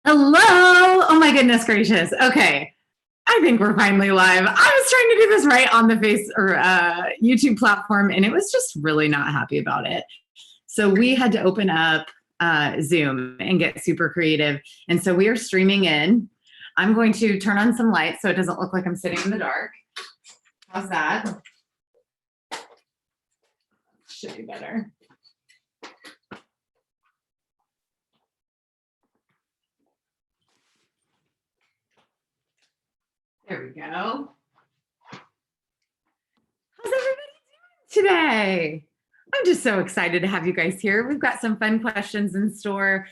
Hello. Oh my goodness gracious. Okay. I think we're finally live. I was trying to do this right on the face or YouTube platform, and it was just really not happy about it. So we had to open up Zoom and get super creative. And so we are streaming in. I'm going to turn on some lights so it doesn't look like I'm sitting in the dark. How's that? Should be better. There we go. How's everybody doing today? I'm just so excited to have you guys here. We've got some fun questions in store.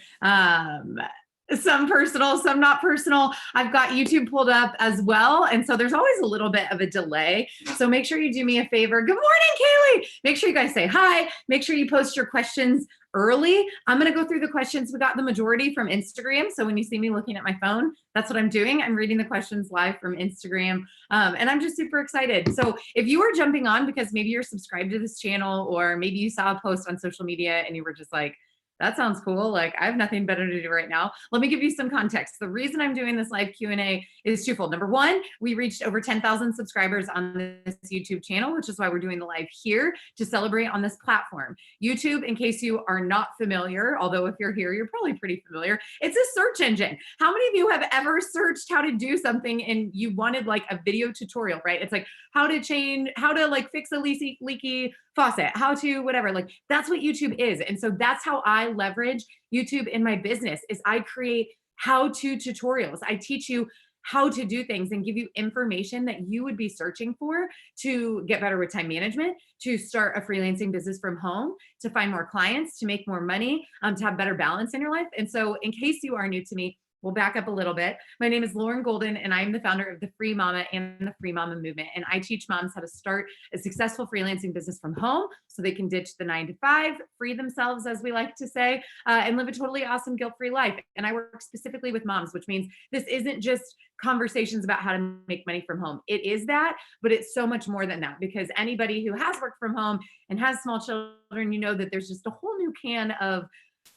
Some personal, some not personal. I've got YouTube pulled up as well. And so there's always a little bit of a delay. So make sure you do me a favor. Good morning, Kaylee. Make sure you guys say hi. Make sure you post your questions early. I'm going to go through the questions. We got the majority from Instagram. So when you see me looking at my phone, that's what I'm doing. I'm reading the questions live from Instagram. And I'm just super excited. So if you are jumping on because maybe you're subscribed to this channel, or maybe you saw a post on social media and you were just like, that sounds cool. Like, I have nothing better to do right now. Let me give you some context. The reason I'm doing this live Q&A is twofold. Number one, we reached over 10,000 subscribers on this YouTube channel, which is why we're doing the live here to celebrate on this platform. YouTube, in case you are not familiar, although if you're here, you're probably pretty familiar, it's a search engine. How many of you have ever searched how to do something and you wanted like a video tutorial, right? It's like how to like fix a leaky faucet, how to whatever, like that's what YouTube is. And so that's how I leverage YouTube in my business is I create how-to tutorials. I teach you how to do things and give you information that you would be searching for to get better with time management, to start a freelancing business from home, to find more clients, to make more money, to have better balance in your life. And so in case you are new to me, we'll back up a little bit. My name is Lauren Golden, and I'm the founder of the Free Mama and the Free Mama movement. And I teach moms how to start a successful freelancing business from home so they can ditch the 9-to-5, free themselves, as we like to say, and live a totally awesome guilt-free life. And I work specifically with moms, which means this isn't just conversations about how to make money from home. It is that, but it's so much more than that, because anybody who has worked from home and has small children, you know that there's just a whole new can of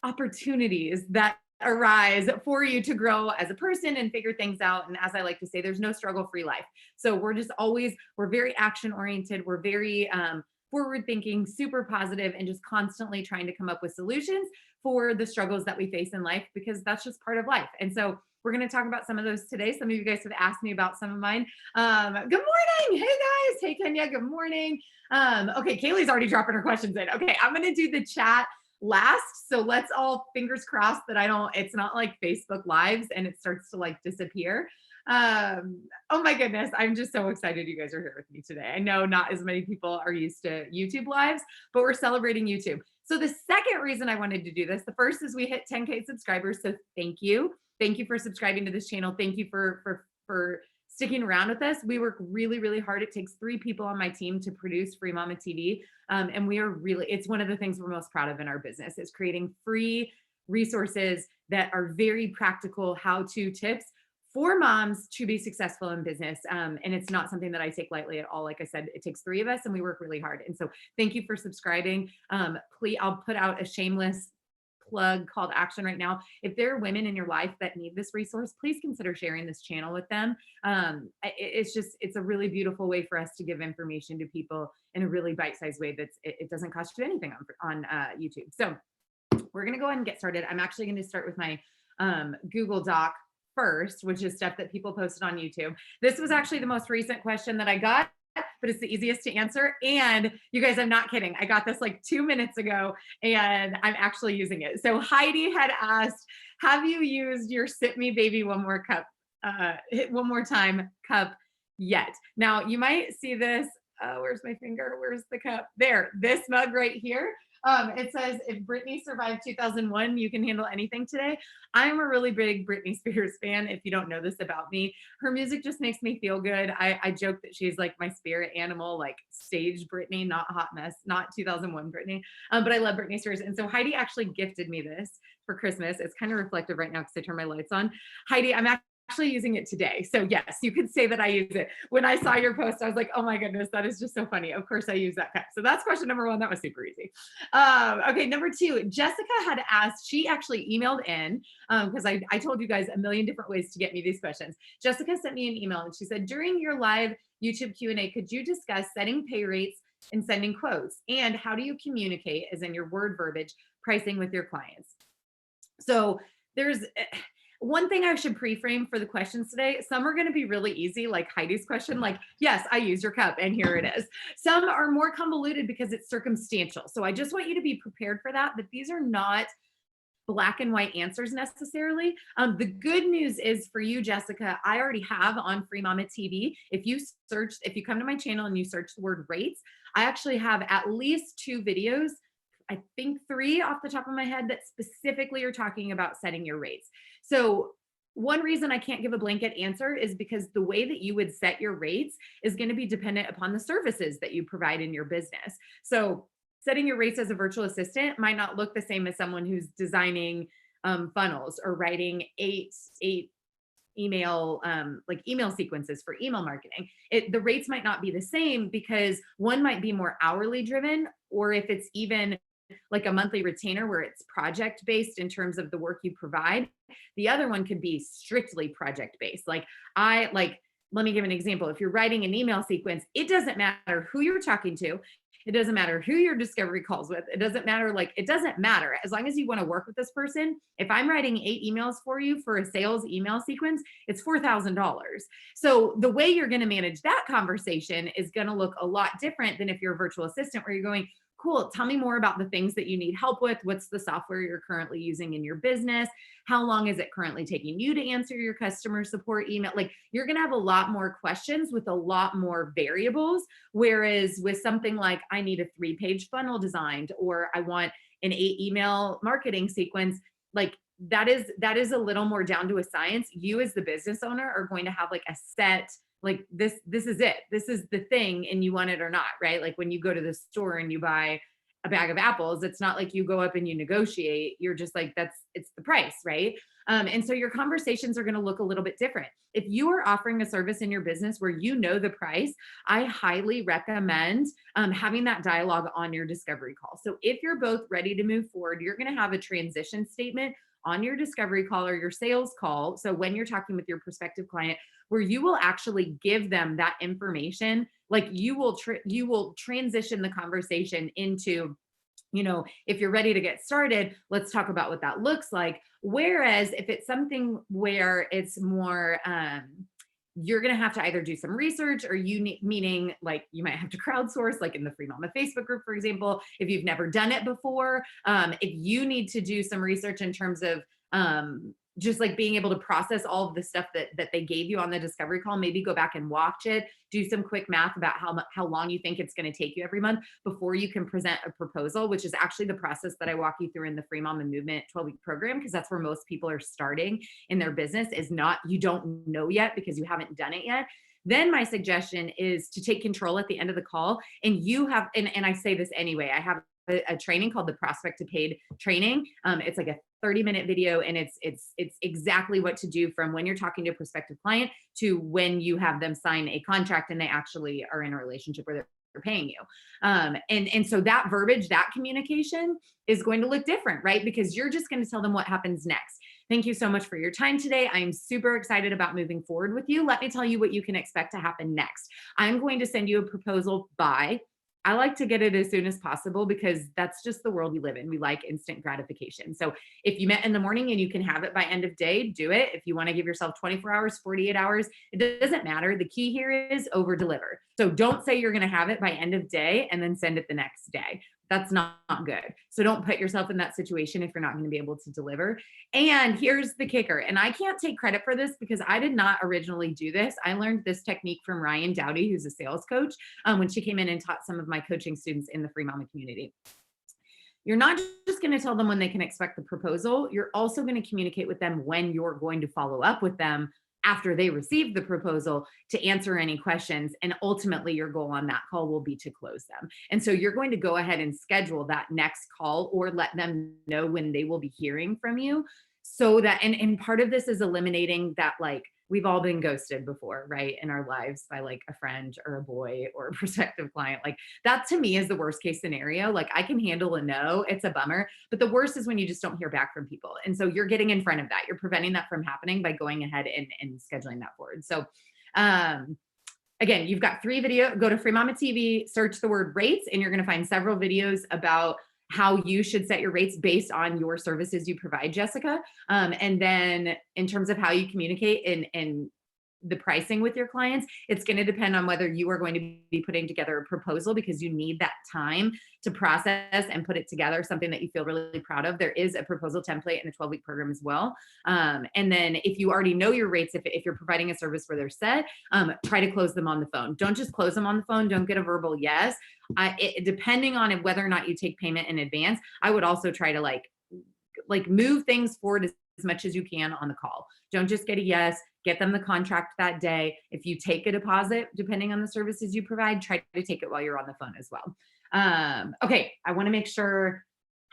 opportunities that arise for you to grow as a person and figure things out. And as I like to say, there's no struggle-free life. So we're very action-oriented. We're very forward thinking, super positive, and just constantly trying to come up with solutions for the struggles that we face in life, because that's just part of life. And so we're going to talk about some of those today. Some of you guys have asked me about some of mine. Good morning. Hey guys. Hey Kenya. Good morning. Okay. Kaylee's already dropping her questions in. Okay. I'm going to do the chat last. So let's all fingers crossed that it's not like Facebook Lives and it starts to like disappear. Oh my goodness. I'm just so excited you guys are here with me today. I know not as many people are used to YouTube Lives, but we're celebrating YouTube. So the second reason I wanted to do this, the first is we hit 10K subscribers. So thank you. Thank you for subscribing to this channel. Thank you for sticking around with us. We work really, really hard. It takes 3 people on my team to produce Free Mama TV. And we are really, it's one of the things we're most proud of in our business is creating free resources that are very practical how-to tips for moms to be successful in business. And it's not something that I take lightly at all. Like I said, it takes 3 of us and we work really hard. And so thank you for subscribing. Please, I'll put out a shameless plug call to action right now. If there are women in your life that need this resource, please consider sharing this channel with them. It's a really beautiful way for us to give information to people in a really bite-sized way it doesn't cost you anything on YouTube. So we're going to go ahead and get started. I'm actually going to start with my Google Doc first, which is stuff that people posted on YouTube. This was actually the most recent question that I got, but it's the easiest to answer. And you guys, I'm not kidding. I got this like 2 minutes ago and I'm actually using it. So Heidi had asked, have you used your Sip Me Baby One More Time cup yet? Now you might see this. Where's my finger? Where's the cup? There, this mug right here. It says, if Britney survived 2001, you can handle anything today. I'm a really big Britney Spears fan. If you don't know this about me, her music just makes me feel good. I joke that she's like my spirit animal, like stage Britney, not hot mess, not 2001 Britney. But I love Britney Spears. And so Heidi actually gifted me this for Christmas. It's kind of reflective right now because I turned my lights on. Heidi, I'm actually using it today. So yes, you could say that I use it. When I saw your post, I was like, oh my goodness, that is just so funny. Of course I use that cup. So that's question number one. That was super easy. Okay, number two, Jessica had asked, she actually emailed in, because I told you guys a million different ways to get me these questions. Jessica sent me an email and she said, during your live YouTube Q&A, could you discuss setting pay rates and sending quotes? And how do you communicate, as in your word verbiage, pricing with your clients? So there's one thing I should pre-frame for the questions today. Some are going to be really easy, like Heidi's question, like, yes, I use your cup and here it is. Some are more convoluted because it's circumstantial. So I just want you to be prepared for that these are not black and white answers necessarily. The good news is for you, Jessica, I already have on Free Mama TV. If you come to my channel and you search the word rates, I actually have at least 2 videos, I think 3 off the top of my head, that specifically are talking about setting your rates. So one reason I can't give a blanket answer is because the way that you would set your rates is going to be dependent upon the services that you provide in your business. So setting your rates as a virtual assistant might not look the same as someone who's designing funnels or writing eight email email sequences for email marketing. The rates might not be the same because one might be more hourly driven, or if it's even like a monthly retainer where it's project based in terms of the work you provide, the other one could be strictly project based. Let me give an example. If you're writing an email sequence, it doesn't matter who you're talking to. It doesn't matter who your discovery calls with. It doesn't matter. It doesn't matter. As long as you want to work with this person, if I'm writing 8 emails for you for a sales email sequence, it's $4,000. So the way you're going to manage that conversation is going to look a lot different than if you're a virtual assistant where you're going, cool, tell me more about the things that you need help with. What's the software you're currently using in your business? How long is it currently taking you to answer your customer support email? You're going to have a lot more questions with a lot more variables. Whereas with something like, I need a 3-page funnel designed, or I want an 8 email marketing sequence, that is a little more down to a science. You as the business owner are going to have a set, this is it, this is the thing, and you want it or not, right? Like when you go to the store and you buy a bag of apples, it's not like you go up and you negotiate. You're just like, it's the price, right? And so your conversations are going to look a little bit different. If you are offering a service in your business where you know the price, I highly recommend having that dialogue on your discovery call. So if you're both ready to move forward, you're going to have a transition statement on your discovery call or your sales call. So when you're talking with your prospective client, where you will actually give them that information, you will transition the conversation into, if you're ready to get started, let's talk about what that looks like. Whereas if it's something where it's more, you're going to have to either do some research or meaning you might have to crowdsource, like in the Free Mama Facebook group, for example, if you've never done it before, if you need to do some research in terms of, just being able to process all of the stuff that they gave you on the discovery call, maybe go back and watch it, do some quick math about how long you think it's going to take you every month before you can present a proposal, which is actually the process that I walk you through in the Free Mama Movement 12-week program, because that's where most people are starting in their business, is not, you don't know yet because you haven't done it yet. Then my suggestion is to take control at the end of the call. And you have, and I say this anyway, I have a training called the Prospect to Paid training. It's like a 30-minute video, and it's exactly what to do from when you're talking to a prospective client to when you have them sign a contract and they actually are in a relationship where they're paying you. And so that verbiage, that communication is going to look different, right? Because you're just going to tell them what happens next. Thank you so much for your time today. I'm super excited about moving forward with you. Let me tell you what you can expect to happen next. I'm going to send you a proposal by, I like to get it as soon as possible because that's just the world we live in. We like instant gratification. So if you met in the morning and you can have it by end of day, do it. If you want to give yourself 24 hours, 48 hours, it doesn't matter. The key here is over deliver. So don't say you're going to have it by end of day and then send it the next day. That's not good. So don't put yourself in that situation if you're not going to be able to deliver. And here's the kicker. And I can't take credit for this because I did not originally do this. I learned this technique from Ryan Dowdy, who's a sales coach, when she came in and taught some of my coaching students in the Free Mama community. You're not just going to tell them when they can expect the proposal. You're also going to communicate with them when you're going to follow up with them after they receive the proposal to answer any questions. And ultimately your goal on that call will be to close them. And so you're going to go ahead and schedule that next call or let them know when they will be hearing from you so that, and part of this is eliminating that, like, we've all been ghosted before, right? In our lives by like a friend or a boy or a prospective client. Like that to me is the worst case scenario. Like I can handle a no, it's a bummer, but the worst is when you just don't hear back from people. And so you're getting in front of that. You're preventing that from happening by going ahead and scheduling that forward. So, again, you've got 3 videos. Go to Free Mama TV, search the word rates, and you're going to find several videos about how you should set your rates based on your services you provide, Jessica. And then in terms of how you communicate and the pricing with your clients, it's going to depend on whether you are going to be putting together a proposal because you need that time to process and put it together, something that you feel really proud of. There is a proposal template in the 12-week program as well. And then if you already know your rates, if you're providing a service where they're set, try to close them on the phone. Don't just close them on the phone. Don't get a verbal yes. Depending on whether or not you take payment in advance, I would also try to like move things forward as much as you can on the call. Don't just get a yes, get them the contract that day. If you take a deposit, depending on the services you provide, try to take it while you're on the phone as well. Okay, I want to make sure.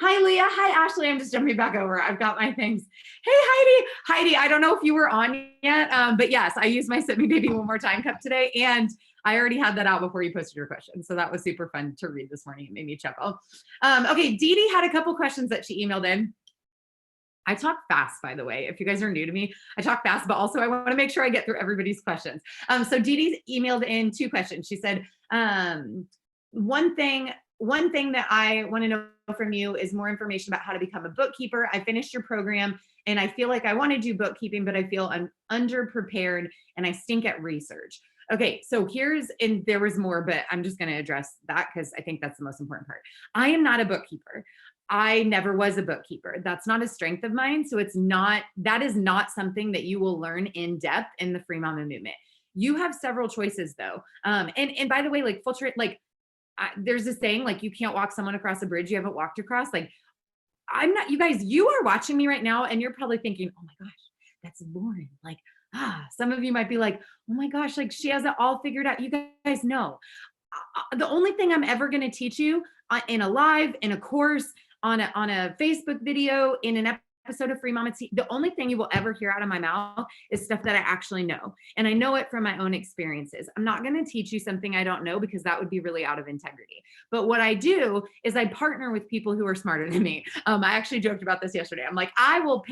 Hi, Leah. Hi, Ashley. I'm just jumping back over. I've got my things. Hey, Heidi. Heidi, I don't know if you were on yet, but yes, I used my Sip Me Baby One More Time cup today, and I already had that out before you posted your question. So that was super fun to read this morning. It made me chuckle. Okay, Dee Dee had a couple questions that she emailed in. I talk fast, by the way. If you guys are new to me, I talk fast, but also I want to make sure I get through everybody's questions. So Dee Dee emailed in 2 questions. She said, one thing that I want to know from you is more information about how to become a bookkeeper. I finished your program and I feel like I want to do bookkeeping, but I feel I'm underprepared and I stink at research. Okay, so and there was more, but I'm just going to address that because I think that's the most important part. I am not a bookkeeper. I never was a bookkeeper. That's not a strength of mine. So that is not something that you will learn in depth in the Free Mama movement. You have several choices though. And by the way, like there's this saying, like you can't walk someone across a bridge you haven't walked across. Like you guys, you are watching me right now and you're probably thinking, oh my gosh, that's Lauren. Like, some of you might be like, oh my gosh, like she has it all figured out. You guys know. The only thing I'm ever going to teach you in a live, in a course, on a Facebook video, in an episode of Free Mama TV, the only thing you will ever hear out of my mouth is stuff that I actually know. And I know it from my own experiences. I'm not going to teach you something I don't know because that would be really out of integrity. But what I do is I partner with people who are smarter than me. I actually joked about this yesterday. I'm like, I will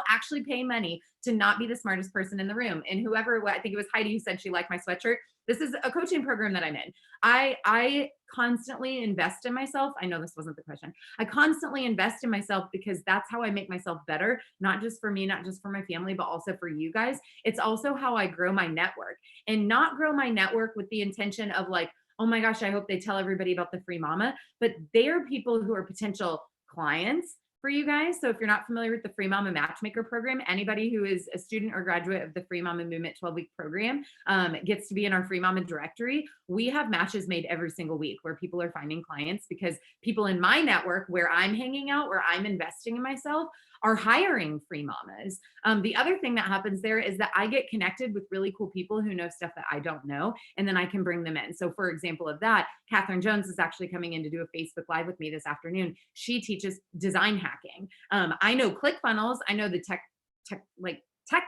actually pay money to not be the smartest person in the room. And I think it was Heidi who said she liked my sweatshirt. This is a coaching program that I'm in. I constantly invest in myself. I know this wasn't the question. I constantly invest in myself because that's how I make myself better, not just for me, not just for my family, but also for you guys. It's also how I grow my network, and not grow my network with the intention of like, oh my gosh, I hope they tell everybody about the Free Mama, but they are people who are potential clients for you guys. So if you're not familiar with the Free Mama Matchmaker program, anybody who is a student or graduate of the Free Mama Movement 12-week program gets to be in our Free Mama directory. We have matches made every single week where people are finding clients because people in my network where I'm hanging out, where I'm investing in myself, are hiring Free Mamas. The other thing that happens there is that I get connected with really cool people who know stuff that I don't know, and then I can bring them in. So for example of that, Catherine Jones is actually coming in to do a Facebook Live with me this afternoon. She teaches design hacking. I know ClickFunnels. I know the tech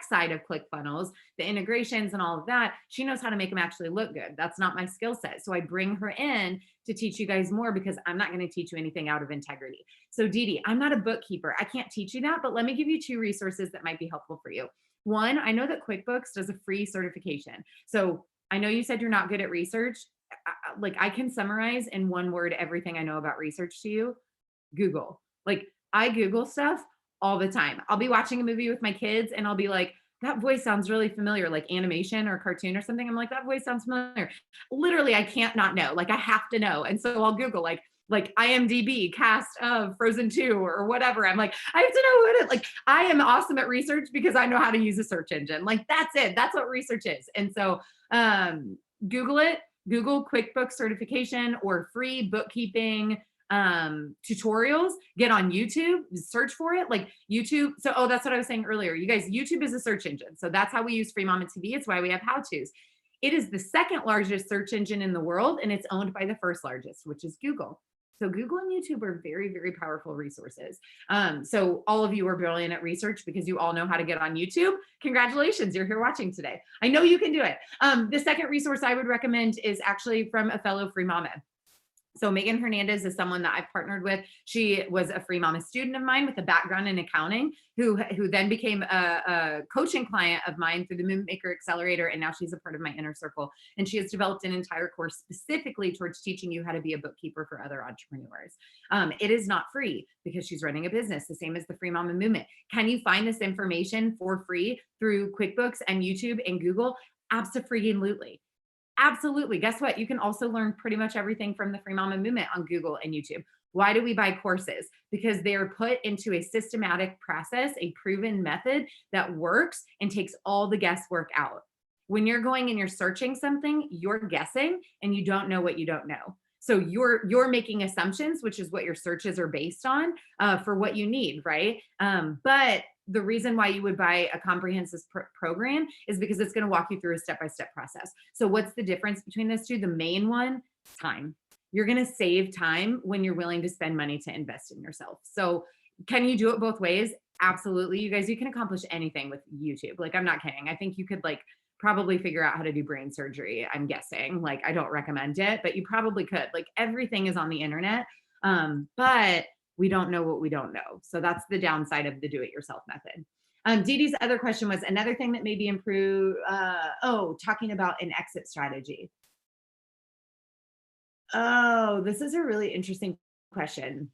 side of ClickFunnels, the integrations and all of that. She knows how to make them actually look good. That's not my skill set. So I bring her in to teach you guys more because I'm not going to teach you anything out of integrity. So Dee Dee, I'm not a bookkeeper. I can't teach you that, but let me give you 2 resources that might be helpful for you. One, I know that QuickBooks does a free certification. So I know you said you're not good at research. I can summarize in 1 word everything I know about research to you. Google. I Google stuff all the time. I'll be watching a movie with my kids and I'll be like, that voice sounds really familiar, like animation or cartoon or something. I'm like, that voice sounds familiar. Literally, I can't not know. I have to know. And so I'll Google like IMDb cast of Frozen 2 or whatever. I'm like, I have to know what it is. I am awesome at research because I know how to use a search engine. That's it. That's what research is. And so Google it. Google QuickBooks certification or free bookkeeping tutorials. Get on YouTube, search for it, YouTube. So, that's what I was saying earlier. You guys, YouTube is a search engine. So that's how we use Free Mama TV. It's why we have how-tos. It is the 2nd largest search engine in the world, and it's owned by the 1st largest, which is Google. So Google and YouTube are very, very powerful resources. So all of you are brilliant at research because you all know how to get on YouTube. Congratulations, you're here watching today. I know you can do it. The second resource I would recommend is actually from a fellow free mama. So Megan Hernandez is someone that I've partnered with. She was a free mama student of mine with a background in accounting, who then became a coaching client of mine through the Movement Maker Accelerator, and now she's a part of my inner circle. And she has developed an entire course specifically towards teaching you how to be a bookkeeper for other entrepreneurs. It is not free because she's running a business, the same as the Free Mama Movement. Can you find this information for free through QuickBooks and YouTube and Google? Absolutely. Absolutely. Guess what? You can also learn pretty much everything from the Free Mama Movement on Google and YouTube. Why do we buy courses? Because they're put into a systematic process, a proven method that works and takes all the guesswork out. When you're going and you're searching something, you're guessing and you don't know what you don't know. So you're making assumptions, which is what your searches are based on for what you need, right? But the reason why you would buy a comprehensive program is because it's going to walk you through a step-by-step process. So what's the difference between those two? The main one, time. You're going to save time when you're willing to spend money to invest in yourself. So can you do it both ways? Absolutely. You guys, you can accomplish anything with YouTube. Like, I'm not kidding. I think you could probably figure out how to do brain surgery. I'm guessing. I don't recommend it, but you probably could. Everything is on the internet. But we don't know what we don't know. So that's the downside of the do-it-yourself method. Dee Dee's other question was another thing that maybe improve. Talking about an exit strategy. Oh, this is a really interesting question.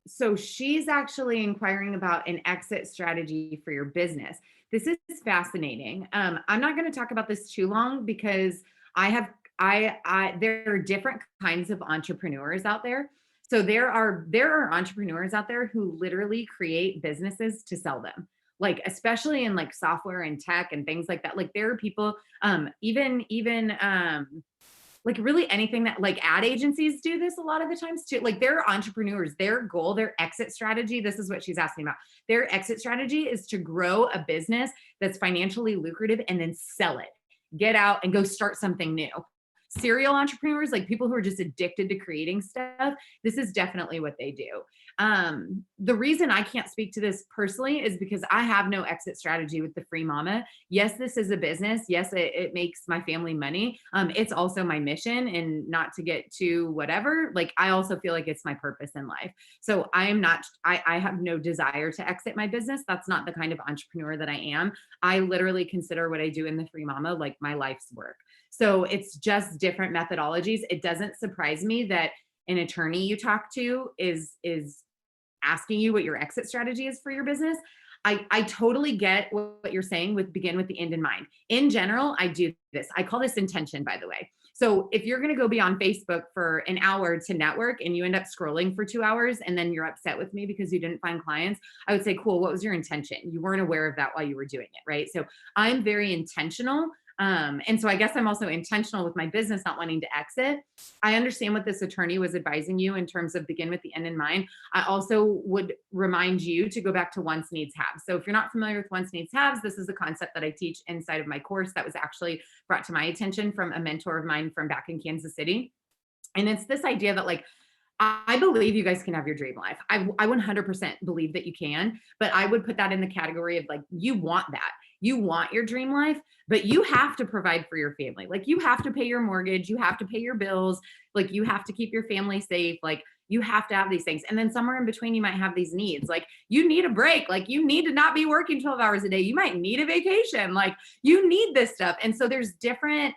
So she's actually inquiring about an exit strategy for your business. This is fascinating. I'm not going to talk about this too long because there are different kinds of entrepreneurs out there. So there are entrepreneurs out there who literally create businesses to sell them. Especially in software and tech and things like that. There are people, even really anything that ad agencies do this a lot of the times too. They're entrepreneurs, their goal, their exit strategy, this is what she's asking about. Their exit strategy is to grow a business that's financially lucrative and then sell it, get out and go start something new. Serial entrepreneurs, people who are just addicted to creating stuff, this is definitely what they do. The reason I can't speak to this personally is because I have no exit strategy with the Free Mama. Yes, this is a business. Yes, it makes my family money. It's also my mission, and not to get to whatever, I also feel like it's my purpose in life. So I have no desire to exit my business. That's not the kind of entrepreneur that I am. I literally consider what I do in the Free Mama my life's work. So it's just different methodologies. It doesn't surprise me that an attorney you talk to is asking you what your exit strategy is for your business. I totally get what you're saying with begin with the end in mind. In general, I do this. I call this intention, by the way. So if you're going to go be on Facebook for an hour to network and you end up scrolling for 2 hours and then you're upset with me because you didn't find clients, I would say, cool, what was your intention? You weren't aware of that while you were doing it, right? So I'm very intentional. And so I guess I'm also intentional with my business, not wanting to exit. I understand what this attorney was advising you in terms of begin with the end in mind. I also would remind you to go back to wants, needs, haves. So if you're not familiar with wants, needs, haves, this is a concept that I teach inside of my course that was actually brought to my attention from a mentor of mine from back in Kansas City. And it's this idea that I believe you guys can have your dream life. I 100% believe that you can, but I would put that in the category of you want that. You want your dream life, but you have to provide for your family. You have to pay your mortgage. You have to pay your bills. You have to keep your family safe. You have to have these things. And then somewhere in between, you might have these needs. You need a break. You need to not be working 12 hours a day. You might need a vacation. You need this stuff. And so there's different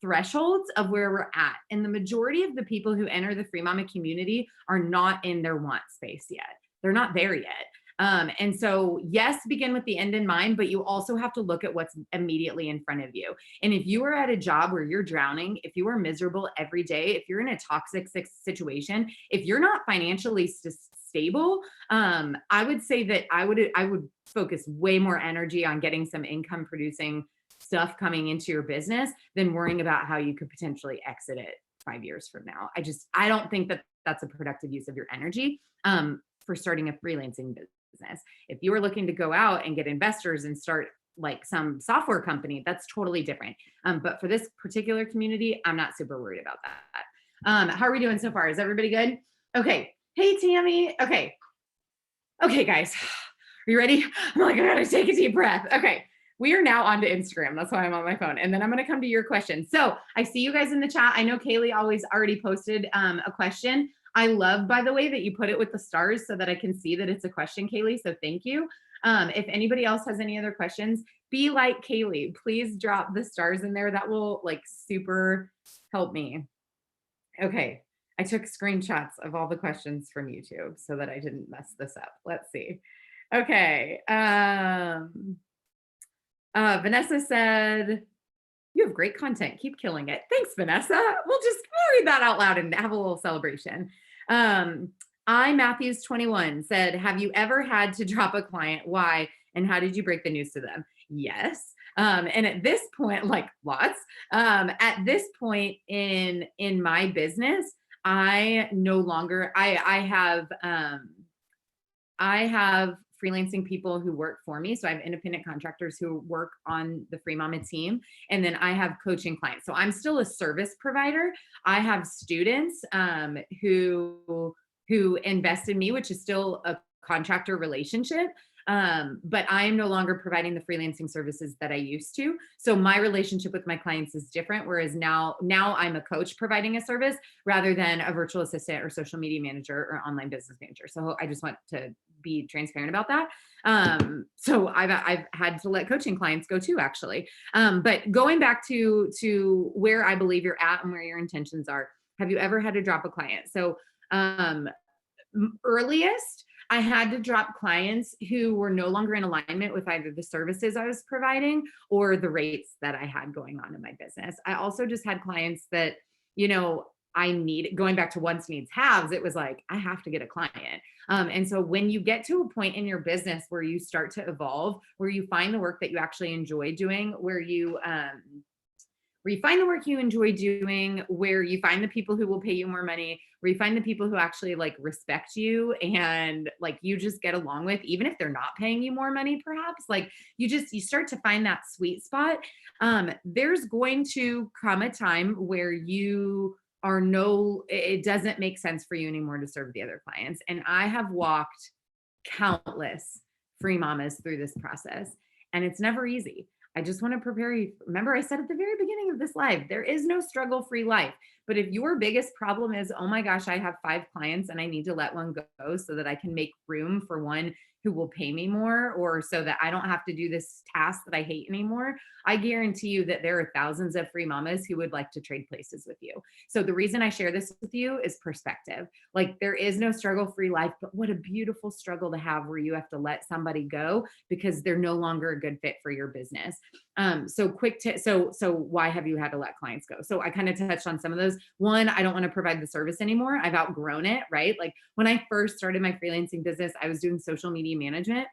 thresholds of where we're at. And the majority of the people who enter the Free Mama community are not in their want space yet. They're not there yet. And so yes, begin with the end in mind, but you also have to look at what's immediately in front of you. And if you are at a job where you're drowning, if you are miserable every day, if you're in a toxic situation, if you're not financially stable, I would say that I would focus way more energy on getting some income producing stuff coming into your business than worrying about how you could potentially exit it 5 years from now. I don't think that that's a productive use of your energy for starting a freelancing business. If you are looking to go out and get investors and start like some software company, that's totally different. But for this particular community, I'm not super worried about that. How are we doing so far? Is everybody good? Okay. Hey, Tammy. Okay. Okay, guys. Are you ready? I'm like, I gotta take a deep breath. Okay. We are now on to Instagram. That's why I'm on my phone. And then I'm going to come to your question. So I see you guys in the chat. I know Kaylee always already posted a question. I love, by the way, that you put it with the stars so that I can see that it's a question, Kaylee. So thank you. If anybody else has any other questions, be like Kaylee. Please drop the stars in there. That will like super help me. Okay. I took screenshots of all the questions from YouTube so that I didn't mess this up. Let's see. Okay. Vanessa said, you have great content. Keep killing it. Thanks, Vanessa. We'll read that out loud and have a little celebration. Matthews 21 said, have you ever had to drop a client? Why? And how did you break the news to them? Yes. And at this point, like lots, at this point in my business, I no longer, I have freelancing people who work for me. So I have independent contractors who work on the Free Mama team. And then I have coaching clients. So I'm still a service provider. I have students who invest in me, which is still a contractor relationship. But I am no longer providing the freelancing services that I used to. So my relationship with my clients is different. Whereas now I'm a coach providing a service rather than a virtual assistant or social media manager or online business manager. So I just want to be transparent about that. So I've had to let coaching clients go too, actually. But going back to where I believe you're at and where your intentions are, have you ever had to drop a client? So earliest, I had to drop clients who were no longer in alignment with either the services I was providing or the rates that I had going on in my business. I also just had clients that, I need, going back to wants, needs, haves, it was like, I have to get a client. And so when you get to a point in your business where you start to evolve, where you find the work that you actually enjoy doing, where you find the work you enjoy doing, where you find the people who will pay you more money, where you find the people who actually like respect you and like you just get along with, even if they're not paying you more money, perhaps like you start to find that sweet spot. There's going to come a time where it doesn't make sense for you anymore to serve the other clients. And I have walked countless free mamas through this process, and it's never easy. I just want to prepare you. Remember, I said at the very beginning of this live, there is no struggle-free life. But if your biggest problem is, oh my gosh, I have 5 clients and I need to let one go so that I can make room for one who will pay me more, or so that I don't have to do this task that I hate anymore, I guarantee you that there are thousands of free mamas who would like to trade places with you. So the reason I share this with you is perspective. Like there is no struggle-free life, but what a beautiful struggle to have where you have to let somebody go because they're no longer a good fit for your business. So why have you had to let clients go? So I kind of touched on some of those. One, I don't want to provide the service anymore. I've outgrown it, right? Like when I first started my freelancing business, I was doing social media management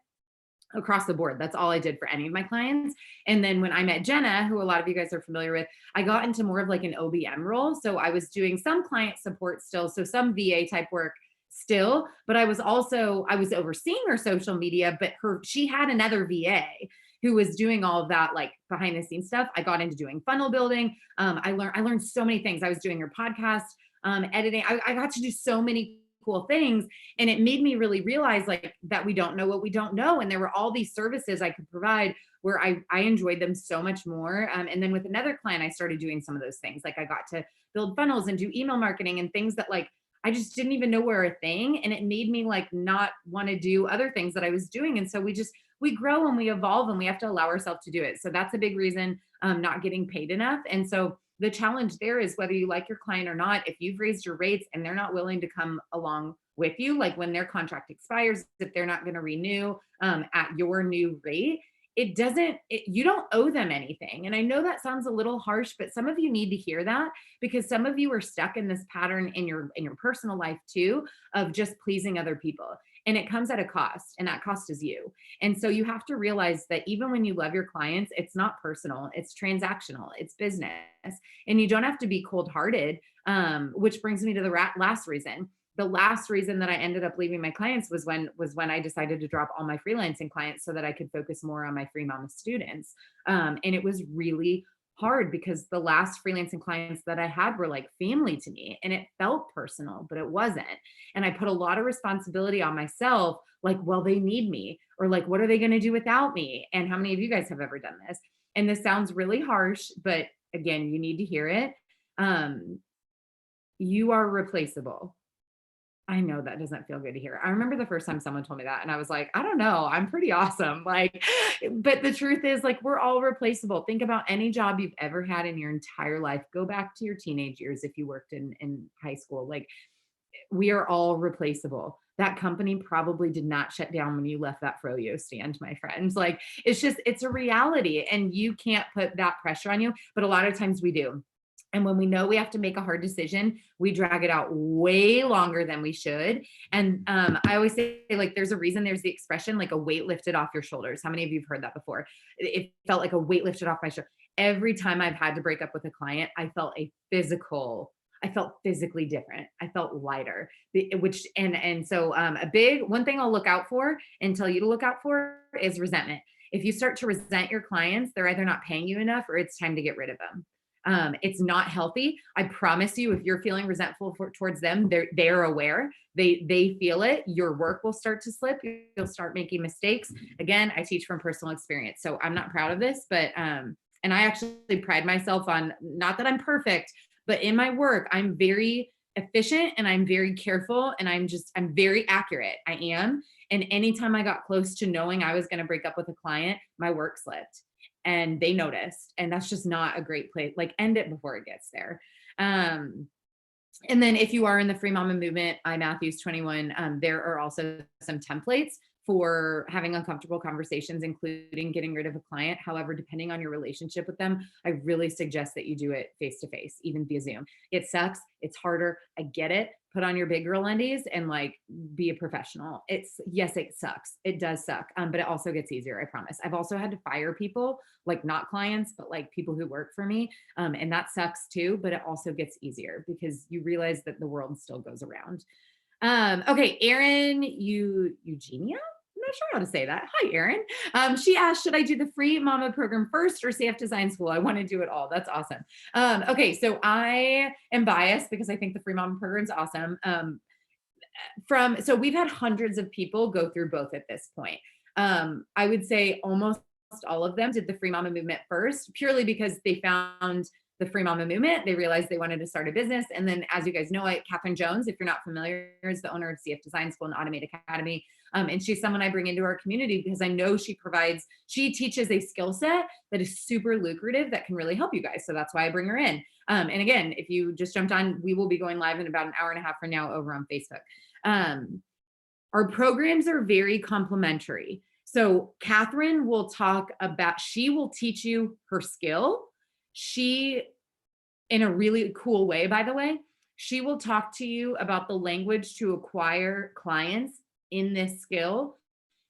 across the board. That's all I did for any of my clients. And then when I met Jenna, who a lot of you guys are familiar with, I got into more of like an OBM role. So I was doing some client support still, so some VA type work still, but I was overseeing her social media, but she had another VA who was doing all of that like behind the scenes stuff. I got into doing funnel building. I learned so many things. I was doing her podcast, editing. I got to do so many cool things. And it made me really realize like that we don't know what we don't know. And there were all these services I could provide where I enjoyed them so much more. And then with another client, I started doing some of those things. Like I got to build funnels and do email marketing and things that like, I just didn't even know were a thing. And it made me like not want to do other things that I was doing. And so we grow and we evolve and we have to allow ourselves to do it. So that's a big reason not getting paid enough. And so the challenge there is whether you like your client or not, if you've raised your rates and they're not willing to come along with you, like when their contract expires, if they're not going to renew at your new rate, you don't owe them anything. And I know that sounds a little harsh, but some of you need to hear that because some of you are stuck in this pattern in your personal life too, of just pleasing other people. And it comes at a cost, and that cost is you. And so you have to realize that even when you love your clients, it's not personal, it's transactional, it's business. And you don't have to be cold-hearted, which brings me to the last reason. the last reason that I ended up leaving my clients was when I decided to drop all my freelancing clients so that I could focus more on my free mama students. And it was really hard because the last freelancing clients that I had were like family to me, and it felt personal, but it wasn't. And I put a lot of responsibility on myself, like, well, they need me, or like, what are they going to do without me? And how many of you guys have ever done this? And this sounds really harsh, but again, you need to hear it. You are replaceable. I know that doesn't feel good to hear. I remember the first time someone told me that, and I was like, I don't know, I'm pretty awesome. Like, but the truth is, like, we're all replaceable. Think about any job you've ever had in your entire life. Go back to your teenage years if you worked in high school. Like, we are all replaceable. That company probably did not shut down when you left that froyo stand, my friends. Like, it's a reality, and you can't put that pressure on you, but a lot of times we do. And when we know we have to make a hard decision, we drag it out way longer than we should. And I always say, like, there's a reason there's the expression, like a weight lifted off your shoulders. How many of you have heard that before? It felt like a weight lifted off my shoulder. Every time I've had to break up with a client, I felt physically different. I felt lighter, so a big one thing I'll look out for and tell you to look out for is resentment. If you start to resent your clients, they're either not paying you enough or it's time to get rid of them. It's not healthy. I promise you, if you're feeling resentful towards them, they're aware. They feel it. Your work will start to slip. You'll start making mistakes. Again, I teach from personal experience, so I'm not proud of this, but and I actually pride myself on, not that I'm perfect, but in my work, I'm very efficient and I'm very careful and I'm very accurate. I am. And anytime I got close to knowing I was going to break up with a client, my work slipped. And they noticed, and that's just not a great place. Like, end it before it gets there. And then if you are in the Free Mama movement, Matthews 21, there are also some templates for having uncomfortable conversations, including getting rid of a client. However, depending on your relationship with them, I really suggest that you do it face to face, even via Zoom. It sucks. It's harder. I get it. Put on your big girl undies and like be a professional. Yes, it sucks. It does suck. But it also gets easier. I promise. I've also had to fire people, like not clients, but like people who work for me. And that sucks too, but it also gets easier because you realize that the world still goes around. Okay. Erin, Eugenia? I'm not sure how to say that. Hi, Erin. She asked, should I do the Free Mama program first or CF Design School? I want to do it all. That's awesome. Okay, so I am biased because I think the Free Mama program is awesome. So we've had hundreds of people go through both at this point. I would say almost all of them did the Free Mama movement first, purely because they found the Free Mama movement. They realized they wanted to start a business. And then, as you guys know, Catherine Jones, if you're not familiar, is the owner of CF Design School and Automate Academy. And she's someone I bring into our community because I know she teaches a skill set that is super lucrative that can really help you guys. So that's why I bring her in. And again, if you just jumped on, we will be going live in about an hour and a half from now over on Facebook. Our programs are very complementary. So Catherine will she will teach you her skill. She, in a really cool way, by the way, she will talk to you about the language to acquire clients in this skill.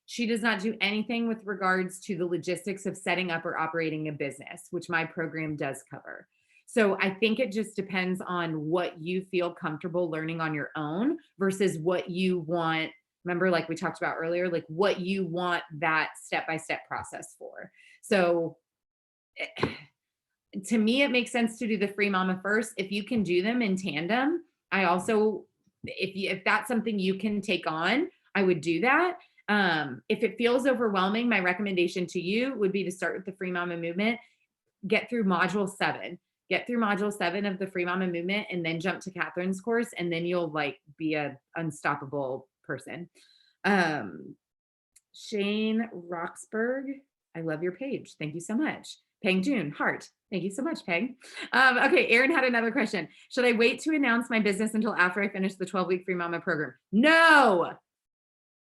She does not do anything with regards to the logistics of setting up or operating a business, which my program does cover. So I think it just depends on what you feel comfortable learning on your own versus what you want. Remember, like we talked about earlier, like what you want that step-by-step process for. So to me, it makes sense to do the Free Mama first. If you can do them in tandem, I also, if that's something you can take on, I would do that. If it feels overwhelming, my recommendation to you would be to start with the Free Mama movement, get through module 7 of the Free Mama movement, and then jump to Catherine's course, and then you'll like be a unstoppable person. Shane Roxburgh, I love your page. Thank you so much. Peng June, heart. Thank you so much, Peng. Okay, Erin had another question. Should I wait to announce my business until after I finish the 12-week Free Mama program? No.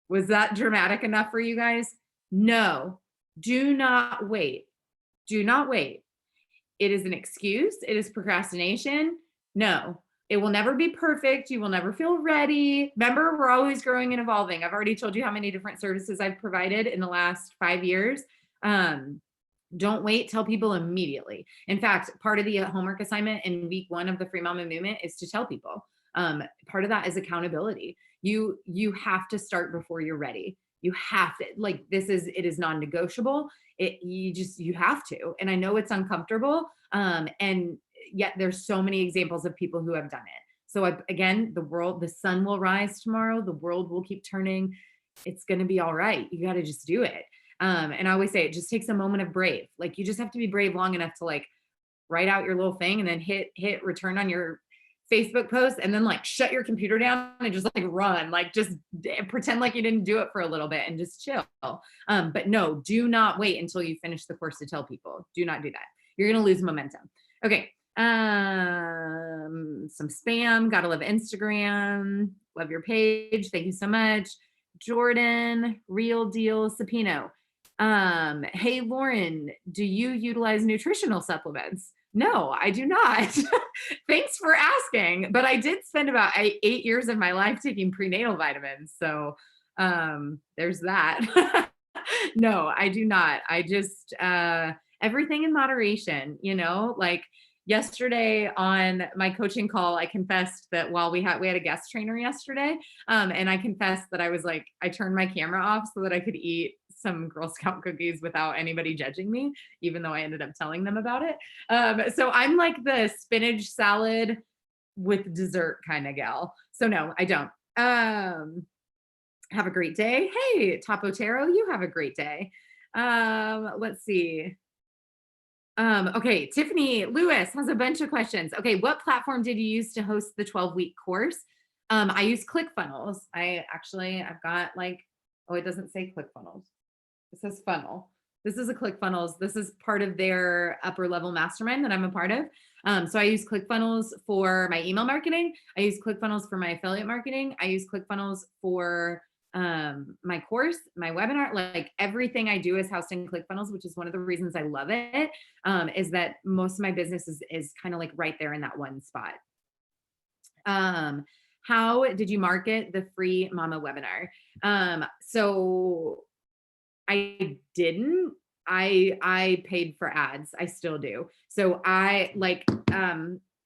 Was that dramatic enough for you guys? No. Do not wait. Do not wait. It is an excuse. It is procrastination. No. It will never be perfect. You will never feel ready. Remember, we're always growing and evolving. I've already told you how many different services I've provided in the last 5 years. Don't wait. Tell people immediately. In fact, part of the homework assignment in week 1 of the Free Mama movement is to tell people. Part of that is accountability. You have to start before you're ready. You have to, like, it is non-negotiable. You have to. And I know it's uncomfortable. And yet there's so many examples of people who have done it. So again, the sun will rise tomorrow. The world will keep turning. It's going to be all right. You got to just do it. And I always say it just takes a moment of brave. Like, you just have to be brave long enough to like write out your little thing and then hit return on your Facebook post, and then like shut your computer down and just like run, like just pretend like you didn't do it for a little bit and just chill. But no, do not wait until you finish the course to tell people. Do not do that. You're going to lose momentum. Okay. Some spam. Gotta love Instagram. Love your page. Thank you so much. Jordan, Real Deal, Sapino. Hey, Lauren, do you utilize nutritional supplements? No, I do not. Thanks for asking. But I did spend about 8 years of my life taking prenatal vitamins. So there's that. No, I do not. I just, everything in moderation, like yesterday on my coaching call, I confessed that while we had a guest trainer yesterday, and I confessed that I turned my camera off so that I could eat some Girl Scout cookies without anybody judging me, even though I ended up telling them about it. So I'm like the spinach salad with dessert kind of gal. So no, I don't. Have a great day. Hey, Tapotero, you have a great day. Let's see. Okay, Tiffany Lewis has a bunch of questions. Okay, what platform did you use to host the 12-week course? I use ClickFunnels. I've got it doesn't say ClickFunnels. It says funnel. This is a ClickFunnels. This is part of their upper level mastermind that I'm a part of. So I use ClickFunnels for my email marketing. I use ClickFunnels for my affiliate marketing. I use ClickFunnels for my course, my webinar, like everything I do is housed in ClickFunnels, which is one of the reasons I love it, is that most of my business is kind of like right there in that one spot. How did you market the free mama webinar? So I didn't. I paid for ads. I still do. So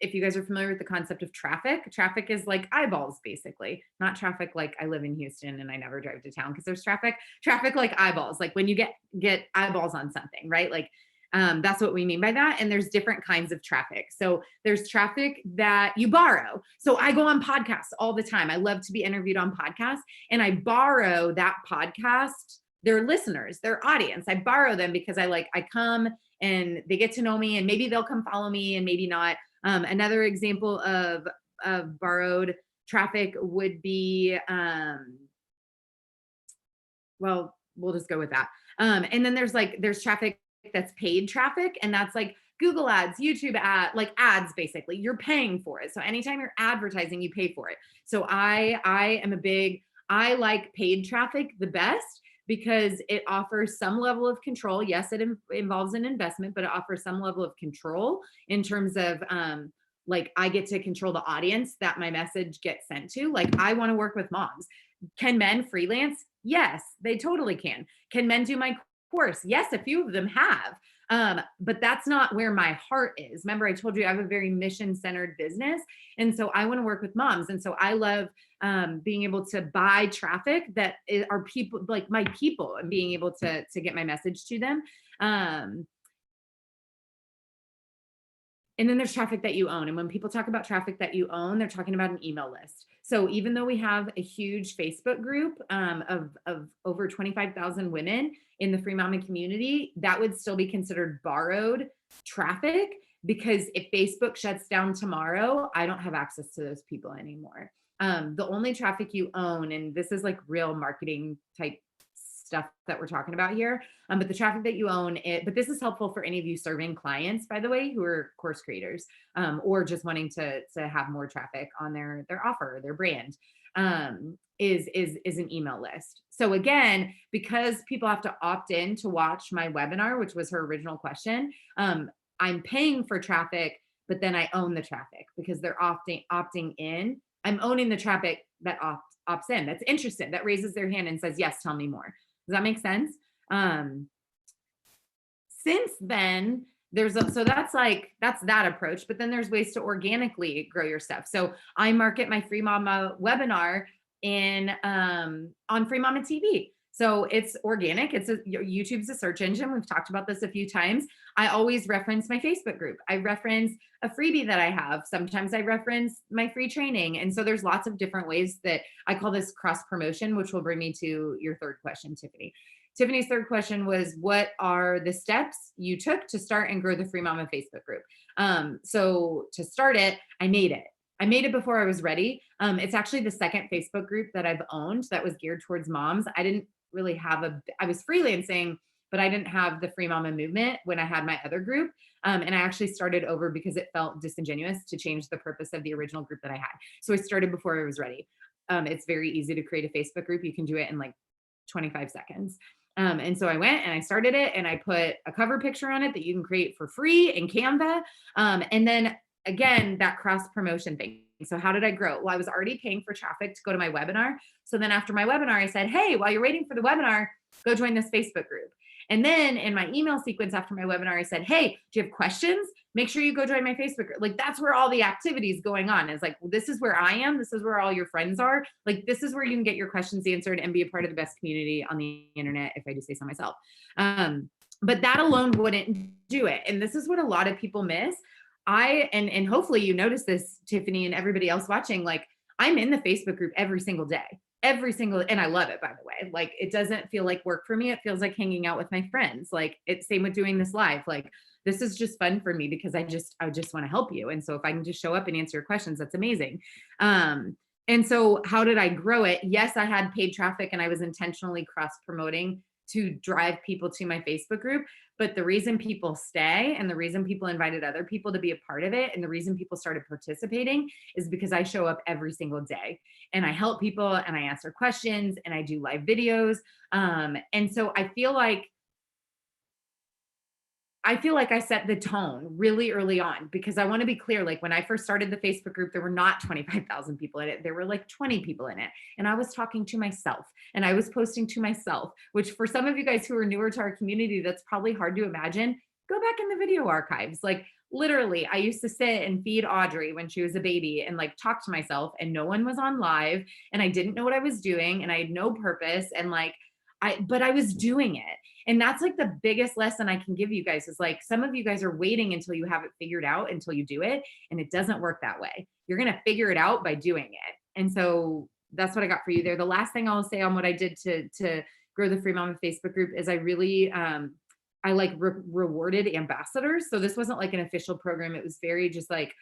if you guys are familiar with the concept of traffic is like eyeballs, basically. Not traffic like I live in Houston and I never drive to town because there's traffic like eyeballs, like when you get eyeballs on something, right? Like that's what we mean by that. And there's different kinds of traffic. So there's traffic that you borrow. So I go on podcasts all the time. I love to be interviewed on podcasts, and I borrow that podcast, their listeners, their audience. I borrow them because I come and they get to know me, and maybe they'll come follow me and maybe not. Another example of borrowed traffic would be, well, we'll just go with that. And then there's traffic that's paid traffic, and that's like Google ads, YouTube ads, basically. You're paying for it. So anytime you're advertising, you pay for it. So I like paid traffic the best because it offers some level of control. Yes, it involves an investment, but it offers some level of control in terms of I get to control the audience that my message gets sent to. Like, I want to work with moms. Can men freelance? Yes, they totally can. Can men do my course? Yes, a few of them have. But that's not where my heart is. Remember, I told you I have a very mission-centered business. And so I want to work with moms. And so I love being able to buy traffic that are people, like my people, and being able to get my message to them. And then there's traffic that you own. And when people talk about traffic that you own, they're talking about an email list. So even though we have a huge Facebook group of over 25,000 women in the Free Mama community, that would still be considered borrowed traffic, because if Facebook shuts down tomorrow, I don't have access to those people anymore. The only traffic you own, and this is like real marketing type stuff that we're talking about here, but the traffic that you own, but this is helpful for any of you serving clients, by the way, who are course creators, or just wanting to have more traffic on their offer, their brand, is an email list. So again, because people have to opt in to watch my webinar, which was her original question, I'm paying for traffic, but then I own the traffic because they're opting in. I'm owning the traffic that opts in, that's interested, that raises their hand and says, yes, tell me more. Does that make sense? Since then, so that's that approach, but then there's ways to organically grow your stuff. So I market my Free Mama webinar in on Free Mama TV. So it's organic. YouTube's a search engine. We've talked about this a few times. I always reference my Facebook group. I reference a freebie that I have. Sometimes I reference my free training. And so there's lots of different ways that I call this cross promotion, which will bring me to your third question, Tiffany. Tiffany's third question was, what are the steps you took to start and grow the Free Mama Facebook group? So to start it, I made it. I made it before I was ready. It's actually the second Facebook group that I've owned that was geared towards moms. I didn't really have I was freelancing, but I didn't have the Free Mama movement when I had my other group. And I actually started over because it felt disingenuous to change the purpose of the original group that I had. So I started before I was ready. It's very easy to create a Facebook group. You can do it in like 25 seconds. And so I went and I started it, and I put a cover picture on it that you can create for free in Canva. And then again, that cross promotion thing. So how did I grow? Well, I was already paying for traffic to go to my webinar. So then after my webinar, I said, hey, while you're waiting for the webinar, go join this Facebook group. And then in my email sequence after my webinar, I said, hey, do you have questions? Make sure you go join my Facebook group. Like, that's where all the activity is going on. It's like, well, this is where I am. This is where all your friends are. Like, this is where you can get your questions answered and be a part of the best community on the internet, if I do say so myself. But that alone wouldn't do it. And this is what a lot of people miss. And hopefully you notice this, Tiffany, and everybody else watching, like, I'm in the Facebook group every single day. And I love it, by the way. Like, it doesn't feel like work for me. It feels like hanging out with my friends. Like, it's same with doing this live. Like, this is just fun for me because I just want to help you. And so if I can just show up and answer your questions, that's amazing. And so how did I grow it? Yes, I had paid traffic, and I was intentionally cross promoting to drive people to my Facebook group. But the reason people stay, and the reason people invited other people to be a part of it, and the reason people started participating is because I show up every single day, and I help people, and I answer questions, and I do live videos. And so I feel like I set the tone really early on, because I want to be clear. Like, when I first started the Facebook group, there were not 25,000 people in it. There were like 20 people in it. And I was talking to myself, and I was posting to myself, which for some of you guys who are newer to our community, that's probably hard to imagine. Go back in the video archives. Like, literally, I used to sit and feed Audrey when she was a baby and like talk to myself, and no one was on live, and I didn't know what I was doing, and I had no purpose. And like, but I was doing it. And that's like the biggest lesson I can give you guys, is like, some of you guys are waiting until you have it figured out until you do it. And it doesn't work that way. You're going to figure it out by doing it. And so that's what I got for you there. The last thing I'll say on what I did to grow the Free Mama Facebook group is I really, I like rewarded ambassadors. So this wasn't like an official program. It was very just like,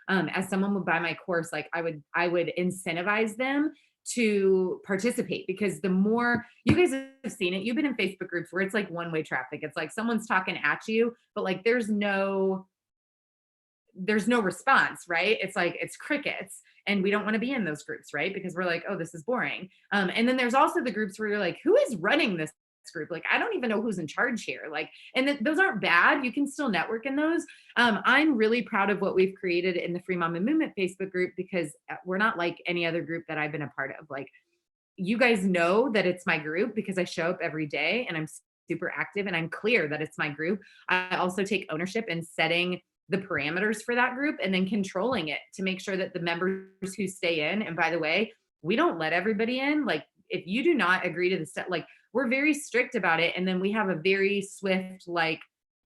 as someone would buy my course, like I would incentivize them to participate, because the more you guys have seen it, you've been in Facebook groups where it's like one-way traffic. It's like someone's talking at you, but like there's no response, right? It's like, it's crickets. And we don't want to be in those groups, right? Because we're like, oh, this is boring. And then there's also the groups where you're like, who is running this group? Like, I don't even know who's in charge here. Like, and those aren't bad. You can still network in those. I'm really proud of what we've created in the Free Mama Movement Facebook group, because we're not like any other group that I've been a part of. Like, you guys know that it's my group because I show up every day and I'm super active and I'm clear that it's my group. I also take ownership in setting the parameters for that group and then controlling it to make sure that the members who stay in, and by the way, we don't let everybody in. Like, if you do not agree to the step, like, we're very strict about it. And then we have a very swift, like,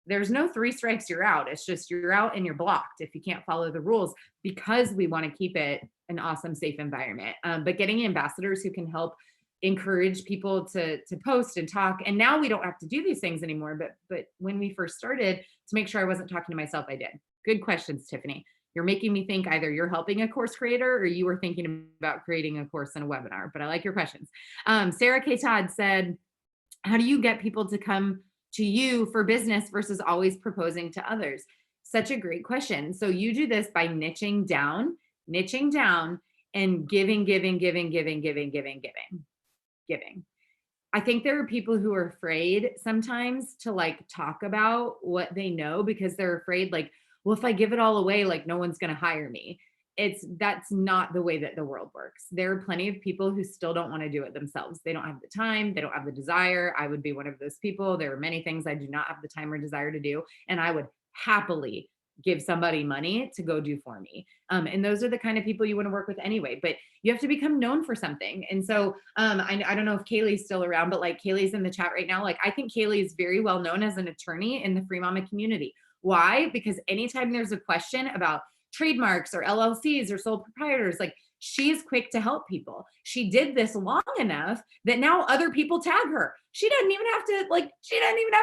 there's no 3 strikes, you're out. It's just, you're out and you're blocked if you can't follow the rules, because we want to keep it an awesome, safe environment. But getting ambassadors who can help encourage people to post and talk. And now we don't have to do these things anymore. But when we first started, to make sure I wasn't talking to myself, I did. Good questions, Tiffany. You're making me think either you're helping a course creator or you were thinking about creating a course and a webinar, but I like your questions. Sarah K. Todd said, how do you get people to come to you for business versus always proposing to others? Such a great question. So you do this by niching down and giving. I think there are people who are afraid sometimes to like talk about what they know, because they're afraid, like, well, if I give it all away, like, no one's going to hire me. That's not the way that the world works. There are plenty of people who still don't want to do it themselves. They don't have the time. They don't have the desire. I would be one of those people. There are many things I do not have the time or desire to do. And I would happily give somebody money to go do for me. And those are the kind of people you want to work with anyway, but you have to become known for something. And so I don't know if Kaylee's still around, but like Kaylee's in the chat right now. Like I think Kaylee is very well known as an attorney in the Free Mama community. Why? Because anytime there's a question about trademarks or LLCs or sole proprietors, like she's quick to help people. She did this long enough that now other people tag her. She doesn't even have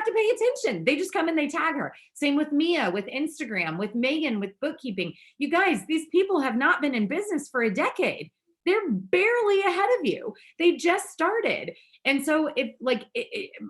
to pay attention. They just come and they tag her. Same with Mia, with Instagram, with Megan, with bookkeeping. You guys, these people have not been in business for a decade. They're barely ahead of you. They just started. And so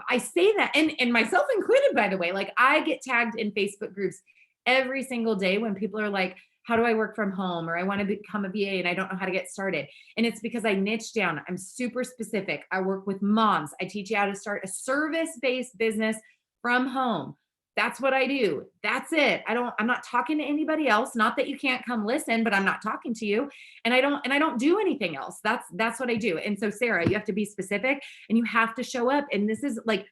I say that, and myself included, by the way, like I get tagged in Facebook groups every single day when people are like, how do I work from home? Or I want to become a VA and I don't know how to get started. And it's because I niche down. I'm super specific. I work with moms. I teach you how to start a service-based business from home. That's what I do. That's it. I'm not talking to anybody else. Not that you can't come listen, but I'm not talking to you. And I don't do anything else. That's what I do. And so Sarah, you have to be specific and you have to show up. And this is like,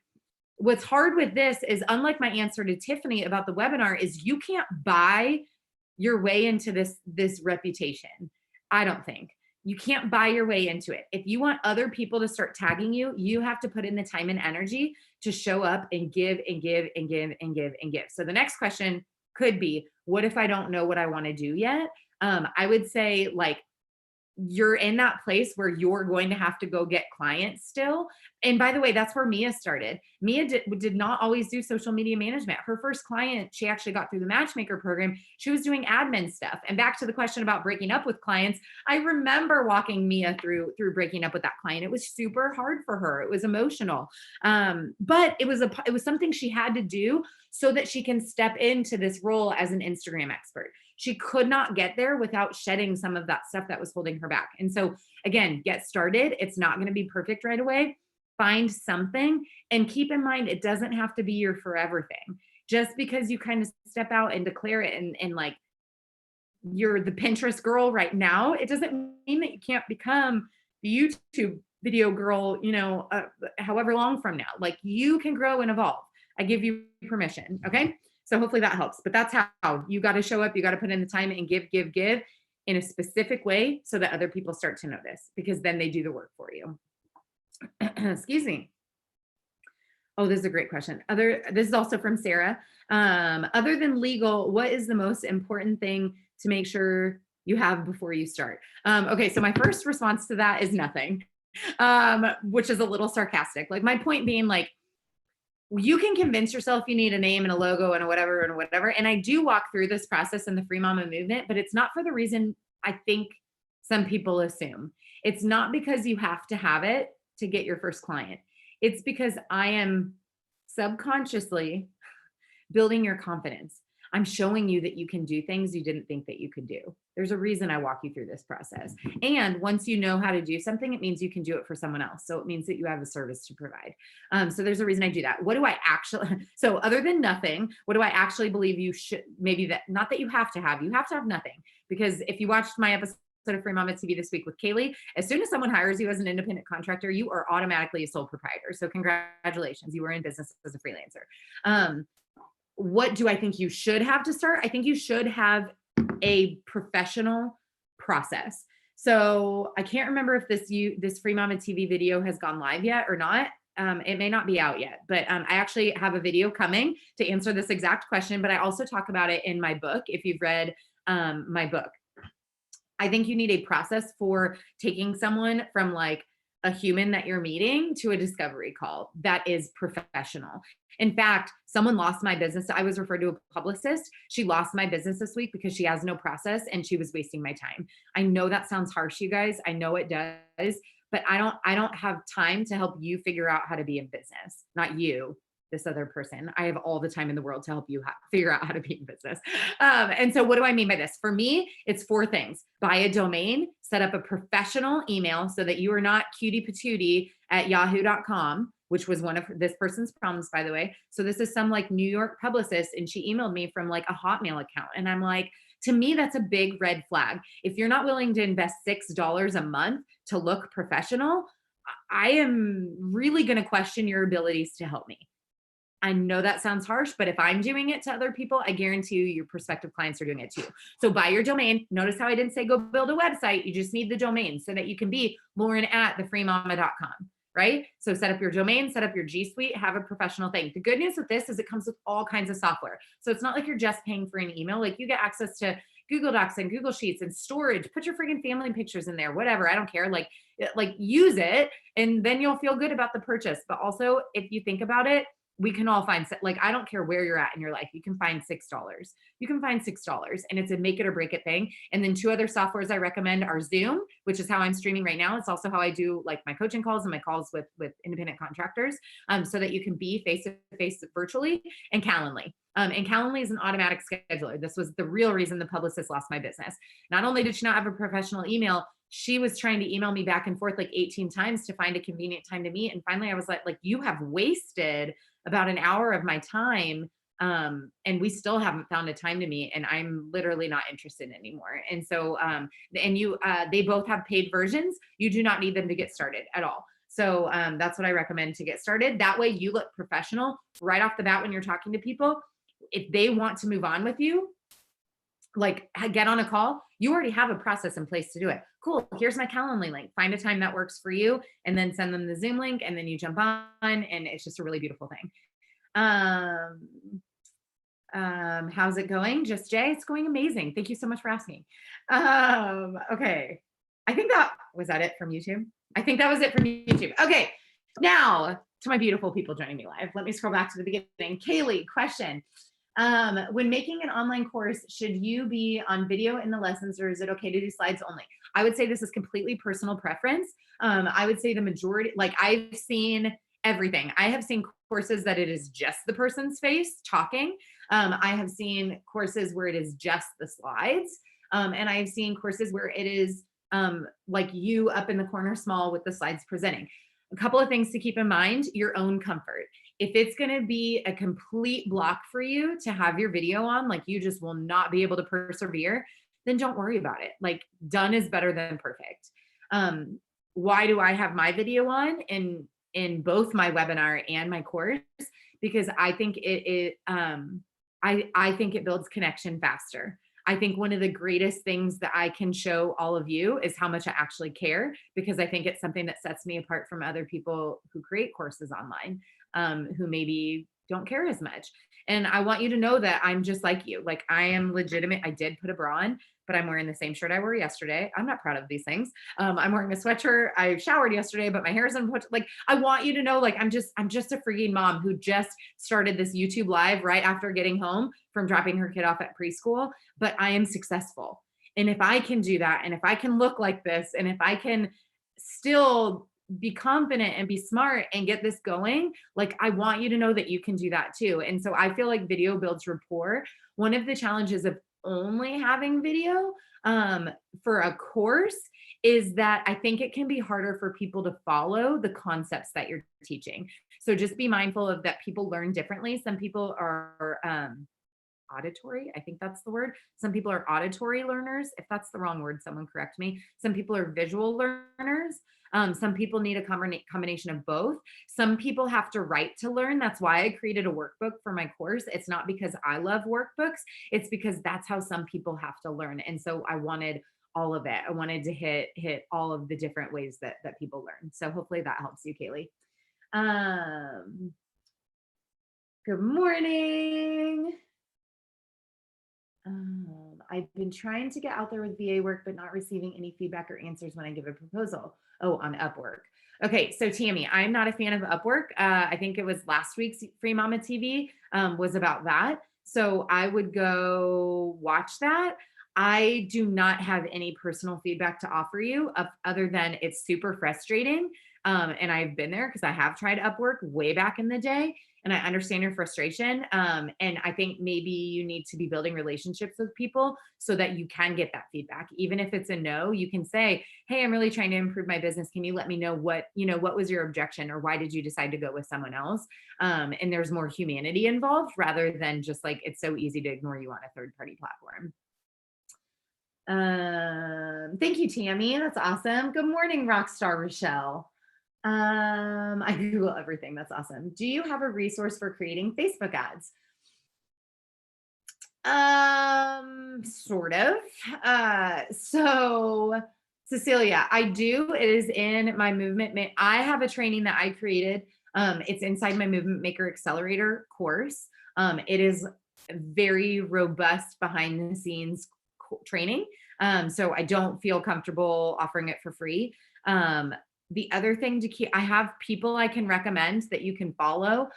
what's hard with this is, unlike my answer to Tiffany about the webinar, is you can't buy your way into this reputation. I don't think. You can't buy your way into it. If you want other people to start tagging you, you have to put in the time and energy to show up and give and give and give and give and give. So the next question could be, what if I don't know what I want to do yet? I would say, like, you're in that place where you're going to have to go get clients still. And by the way, that's where Mia started. Mia did not always do social media management. Her first client, she actually got through the matchmaker program. She was doing admin stuff. And back to the question about breaking up with clients, I remember walking Mia through breaking up with that client. It was super hard for her. It was emotional. But it was something she had to do so that she can step into this role as an Instagram expert. She could not get there without shedding some of that stuff that was holding her back. And so again, get started. It's not going to be perfect right away. Find something, and keep in mind, it doesn't have to be your forever thing. Just because you kind of step out and declare it and like you're the Pinterest girl right now, it doesn't mean that you can't become the YouTube video girl, however long from now. Like, you can grow and evolve. I give you permission. Okay. So hopefully that helps, but that's how you got to show up. You got to put in the time and give in a specific way so that other people start to notice, because then they do the work for you. Excuse me. Oh, this is a great question. This is also from Sarah. Other than legal, what is the most important thing to make sure you have before you start? Okay. So my first response to that is nothing, which is a little sarcastic. Like, my point being, like, you can convince yourself you need a name and a logo and a whatever and whatever. And I do walk through this process in the Free Mama movement, but it's not for the reason I think some people assume. It's not because you have to have it to get your first client. It's because I am subconsciously building your confidence. I'm showing you that you can do things you didn't think that you could do. There's a reason I walk you through this process. And once you know how to do something, it means you can do it for someone else. So it means that you have a service to provide. So there's a reason I do that. What do I actually, so other than nothing, what do I actually believe you should, maybe that, not that you have to have nothing. Because if you watched my episode of Free Mama TV this week with Kaylee, as soon as someone hires you as an independent contractor, you are automatically a sole proprietor. So congratulations, you were in business as a freelancer. What do I think you should have to start? I think you should have a professional process. So I can't remember if this Free Mama TV video has gone live yet or not. It may not be out yet, but I actually have a video coming to answer this exact question, but I also talk about it in my book. If you've read my book, I think you need a process for taking someone from like a human that you're meeting to a discovery call that is professional. In fact, someone lost my business. I was referred to a publicist. She lost my business this week because she has no process and she was wasting my time. I know that sounds harsh, you guys. I know it does, but I don't have time to help you figure out how to be in business. Not you, this other person. I have all the time in the world to help you figure out how to be in business. And so what do I mean by this? For me, it's 4 things. Buy a domain, set up a professional email so that you are not cutie patootie at yahoo.com, which was one of this person's problems, by the way. So this is some like New York publicist, and she emailed me from like a Hotmail account. And I'm like, to me, that's a big red flag. If you're not willing to invest $6 a month to look professional, I am really going to question your abilities to help me. I know that sounds harsh, but if I'm doing it to other people, I guarantee you your prospective clients are doing it too. So buy your domain. Notice how I didn't say go build a website. You just need the domain so that you can be Lauren@thefreemama.com, right? So set up your domain, set up your G Suite, have a professional thing. The good news with this is it comes with all kinds of software. So it's not like you're just paying for an email. Like you get access to Google Docs and Google Sheets and storage. Put your freaking family pictures in there, whatever. I don't care. Like use it, and then you'll feel good about the purchase. But also, if you think about it, we can all find, like, I don't care where you're at in your life. You can find $6. You can find $6, and it's a make it or break it thing. And then 2 other softwares I recommend are Zoom, which is how I'm streaming right now. It's also how I do like my coaching calls and my calls with independent contractors, so that you can be face to face virtually, and Calendly. And Calendly is an automatic scheduler. This was the real reason the publicist lost my business. Not only did she not have a professional email, she was trying to email me back and forth like 18 times to find a convenient time to meet. And finally I was like, you have wasted about an hour of my time. And we still haven't found a time to meet, and I'm literally not interested anymore. And so, they both have paid versions. You do not need them to get started at all. So that's what I recommend to get started. That way you look professional right off the bat when you're talking to people. If they want to move on with you, like get on a call, you already have a process in place to do it. Cool. Here's my Calendly link. Find a time that works for you, and then send them the Zoom link, and then you jump on, and it's just a really beautiful thing. How's it going? Just Jay, it's going amazing. Thank you so much for asking. Okay. I think was that it from YouTube? I think that was it from YouTube. Okay. Now to my beautiful people joining me live. Let me scroll back to the beginning. Kaylee, question. When making an online course, should you be on video in the lessons, or is it okay to do slides only? I would say this is completely personal preference. I would say the majority, like I've seen everything. I have seen courses that it is just the person's face talking. I have seen courses where it is just the slides. And I've seen courses where it is like you up in the corner small with the slides presenting. A couple of things to keep in mind: your own comfort. If it's going to be a complete block for you to have your video on, like you just will not be able to persevere, then don't worry about it. Like done is better than perfect. Why do I have my video on in both my webinar and my course? Because I think I think it builds connection faster. I think one of the greatest things that I can show all of you is how much I actually care, because I think it's something that sets me apart from other people who create courses online, who maybe don't care as much. And I want you to know that I'm just like you. Like I am legitimate. I did put a bra on, but I'm wearing the same shirt I wore yesterday. I'm not proud of these things. I'm wearing a sweatshirt. I showered yesterday, but my hair isn't put, like, I want you to know, like, I'm just a freaking mom who just started this YouTube live right after getting home from dropping her kid off at preschool, but I am successful. And if I can do that, and if I can look like this, and if I can still be confident and be smart and get this going, like I want you to know that you can do that too. And so I feel like video builds rapport. One of the challenges of only having video for a course is that I think it can be harder for people to follow the concepts that you're teaching. So just be mindful of that. People learn differently. Some people are auditory. I think that's the word. Some people are auditory learners. If that's the wrong word, someone correct me. Some people are visual learners. Some people need a combination of both. Some people have to write to learn. That's why I created a workbook for my course. It's not because I love workbooks. It's because that's how some people have to learn. And so I wanted all of it. I wanted to hit all of the different ways that people learn. So hopefully that helps you, Kaylee. Good morning. I've been trying to get out there with VA work, but not receiving any feedback or answers when I give a proposal. Oh, on Upwork. Okay, so Tammy, I'm not a fan of Upwork. I think it was last week's Free Mama TV was about that. So I would go watch that. I do not have any personal feedback to offer you other than it's super frustrating. And I've been there because I have tried Upwork way back in the day, and I understand your frustration. And I think maybe you need to be building relationships with people so that you can get that feedback. Even if it's a no, you can say, hey, I'm really trying to improve my business. Can you let me know what was your objection, or why did you decide to go with someone else? And there's more humanity involved rather than just like, it's so easy to ignore you on a third-party platform. Thank you, Tammy. That's awesome. Good morning, Rockstar Rochelle. I Google everything. That's awesome. Do you have a resource for creating Facebook ads? Sort of. So Cecilia, I do. It is in my I have a training that I created. It's inside my Movement Maker Accelerator course. It is very robust behind the scenes training. So I don't feel comfortable offering it for free. The other thing to keep, I have people I can recommend that you can follow.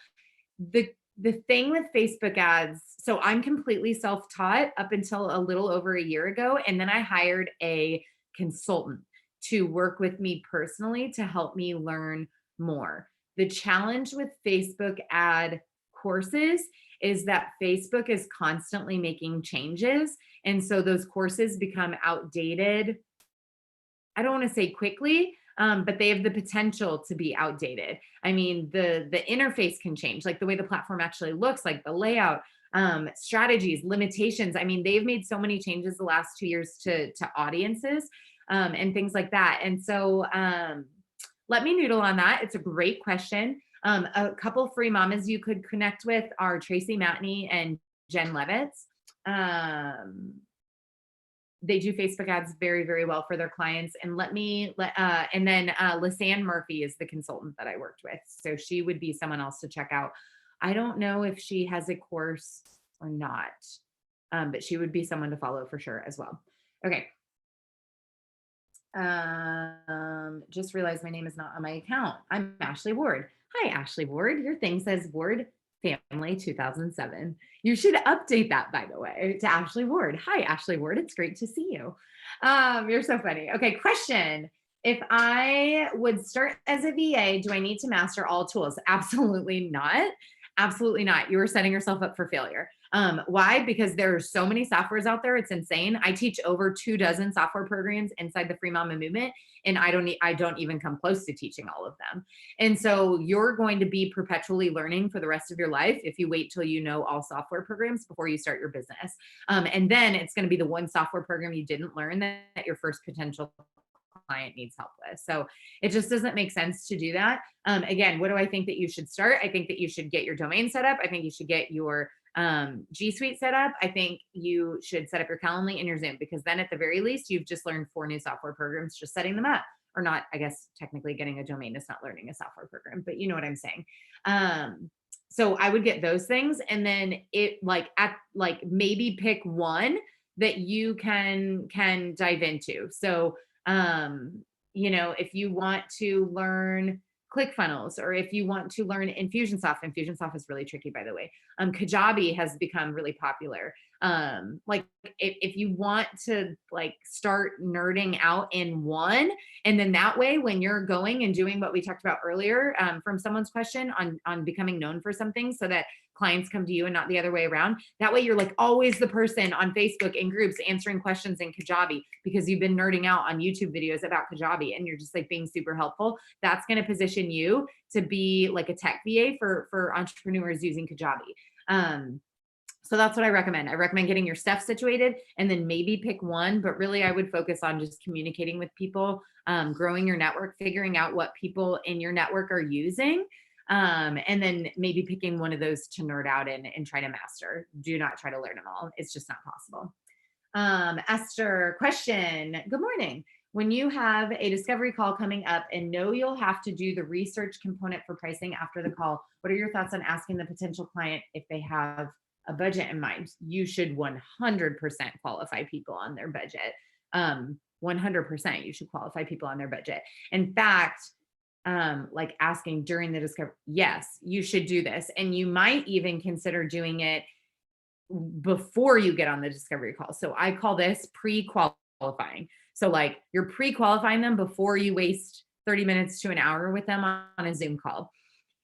The thing with Facebook ads, so I'm completely self-taught up until a little over a year ago. And then I hired a consultant to work with me personally to help me learn more. The challenge with Facebook ad courses is that Facebook is constantly making changes. And so those courses become outdated. I don't want to say quickly, but they have the potential to be outdated. I mean, the interface can change, like the way the platform actually looks, like the layout, strategies, limitations. I mean, they've made so many changes the last 2 years to audiences and things like that. And so let me noodle on that. It's a great question. A couple free mamas you could connect with are Tracy Matney and Jen Levitz. They do Facebook ads very, very well for their clients. And and then Lisanne Murphy is the consultant that I worked with. So she would be someone else to check out. I don't know if she has a course or not, but she would be someone to follow for sure as well. Okay. Just realized my name is not on my account. I'm Ashley Ward. Hi, Ashley Ward. Your thing says Ward Family 2007. You should update that, by the way, to Ashley Ward. Hi, Ashley Ward. It's great to see you. You're so funny. Okay, question. If I would start as a VA, do I need to master all tools? Absolutely not. Absolutely not. You are setting yourself up for failure. Why? Because there are so many softwares out there. It's insane. I teach over 24 software programs inside the Free Mama movement, and I don't even come close to teaching all of them. And so you're going to be perpetually learning for the rest of your life if you wait till you know all software programs before you start your business. And then it's going to be the one software program you didn't learn that your first potential client needs help with. So it just doesn't make sense to do that. Again, what do I think that you should start? I think that you should get your domain set up. I think you should get your G Suite set up. I think you should set up your Calendly and your Zoom, because then at the very least, you've just learned 4 new software programs, just setting them up. Or not, I guess technically getting a domain is not learning a software program, but you know what I'm saying. So I would get those things, and then maybe pick one that you can dive into. So if you want to learn ClickFunnels, or if you want to learn Infusionsoft is really tricky, by the way. Kajabi has become really popular. If you want to start nerding out in one, and then that way, when you're going and doing what we talked about earlier, from someone's question on becoming known for something, so that clients come to you and not the other way around. That way you're always the person on Facebook in groups answering questions in Kajabi, because you've been nerding out on YouTube videos about Kajabi, and you're just being super helpful. That's going to position you to be a tech VA for entrepreneurs using Kajabi. So that's what I recommend. I recommend getting your stuff situated, and then maybe pick one, but really I would focus on just communicating with people, growing your network, figuring out what people in your network are using. And then maybe picking one of those to nerd out in and try to master. Do not try to learn them all. It's just not possible. Esther, question. Good morning. When you have a discovery call coming up and know you'll have to do the research component for pricing after the call, what are your thoughts on asking the potential client if they have a budget in mind? You should 100% qualify people on their budget. 100% you should qualify people on their budget. In fact, asking during the discovery, yes, you should do this. And you might even consider doing it before you get on the discovery call. So I call this pre-qualifying. So you're pre-qualifying them before you waste 30 minutes to an hour with them on a Zoom call.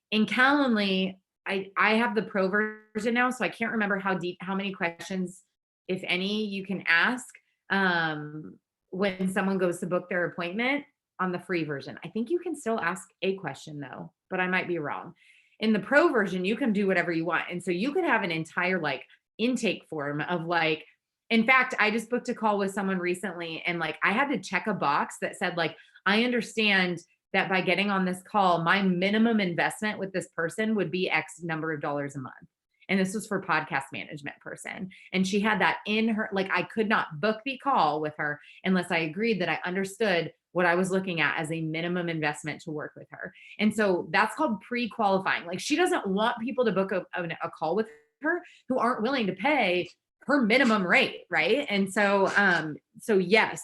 In Calendly, I have the pro version now, so I can't remember how many questions, if any, you can ask when someone goes to book their appointment on the free version. I think you can still ask a question though, but I might be wrong. In the pro version, you can do whatever you want. And so you could have an entire intake form of in fact, I just booked a call with someone recently, and I had to check a box that said I understand that by getting on this call, my minimum investment with this person would be X number of dollars a month. And this was for podcast management person. And she had that in her, like I could not book the call with her unless I agreed that I understood what I was looking at as a minimum investment to work with her. And so that's called pre-qualifying. Like she doesn't want people to book a call with her who aren't willing to pay her minimum rate, right? And so yes,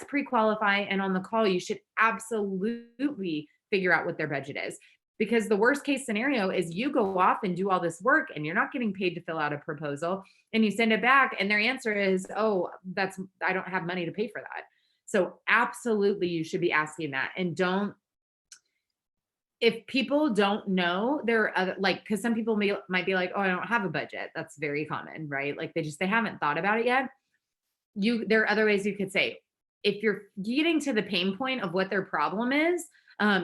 pre-qualify, and on the call you should absolutely figure out what their budget is, because the worst case scenario is you go off and do all this work and you're not getting paid to fill out a proposal, and you send it back and their answer is, oh, I don't have money to pay for that. So absolutely you should be asking that. And if people don't know, there are other, like, because some people might be like, oh, I don't have a budget. That's very common, right? Like they haven't thought about it yet. There are other ways you could say, if you're getting to the pain point of what their problem is,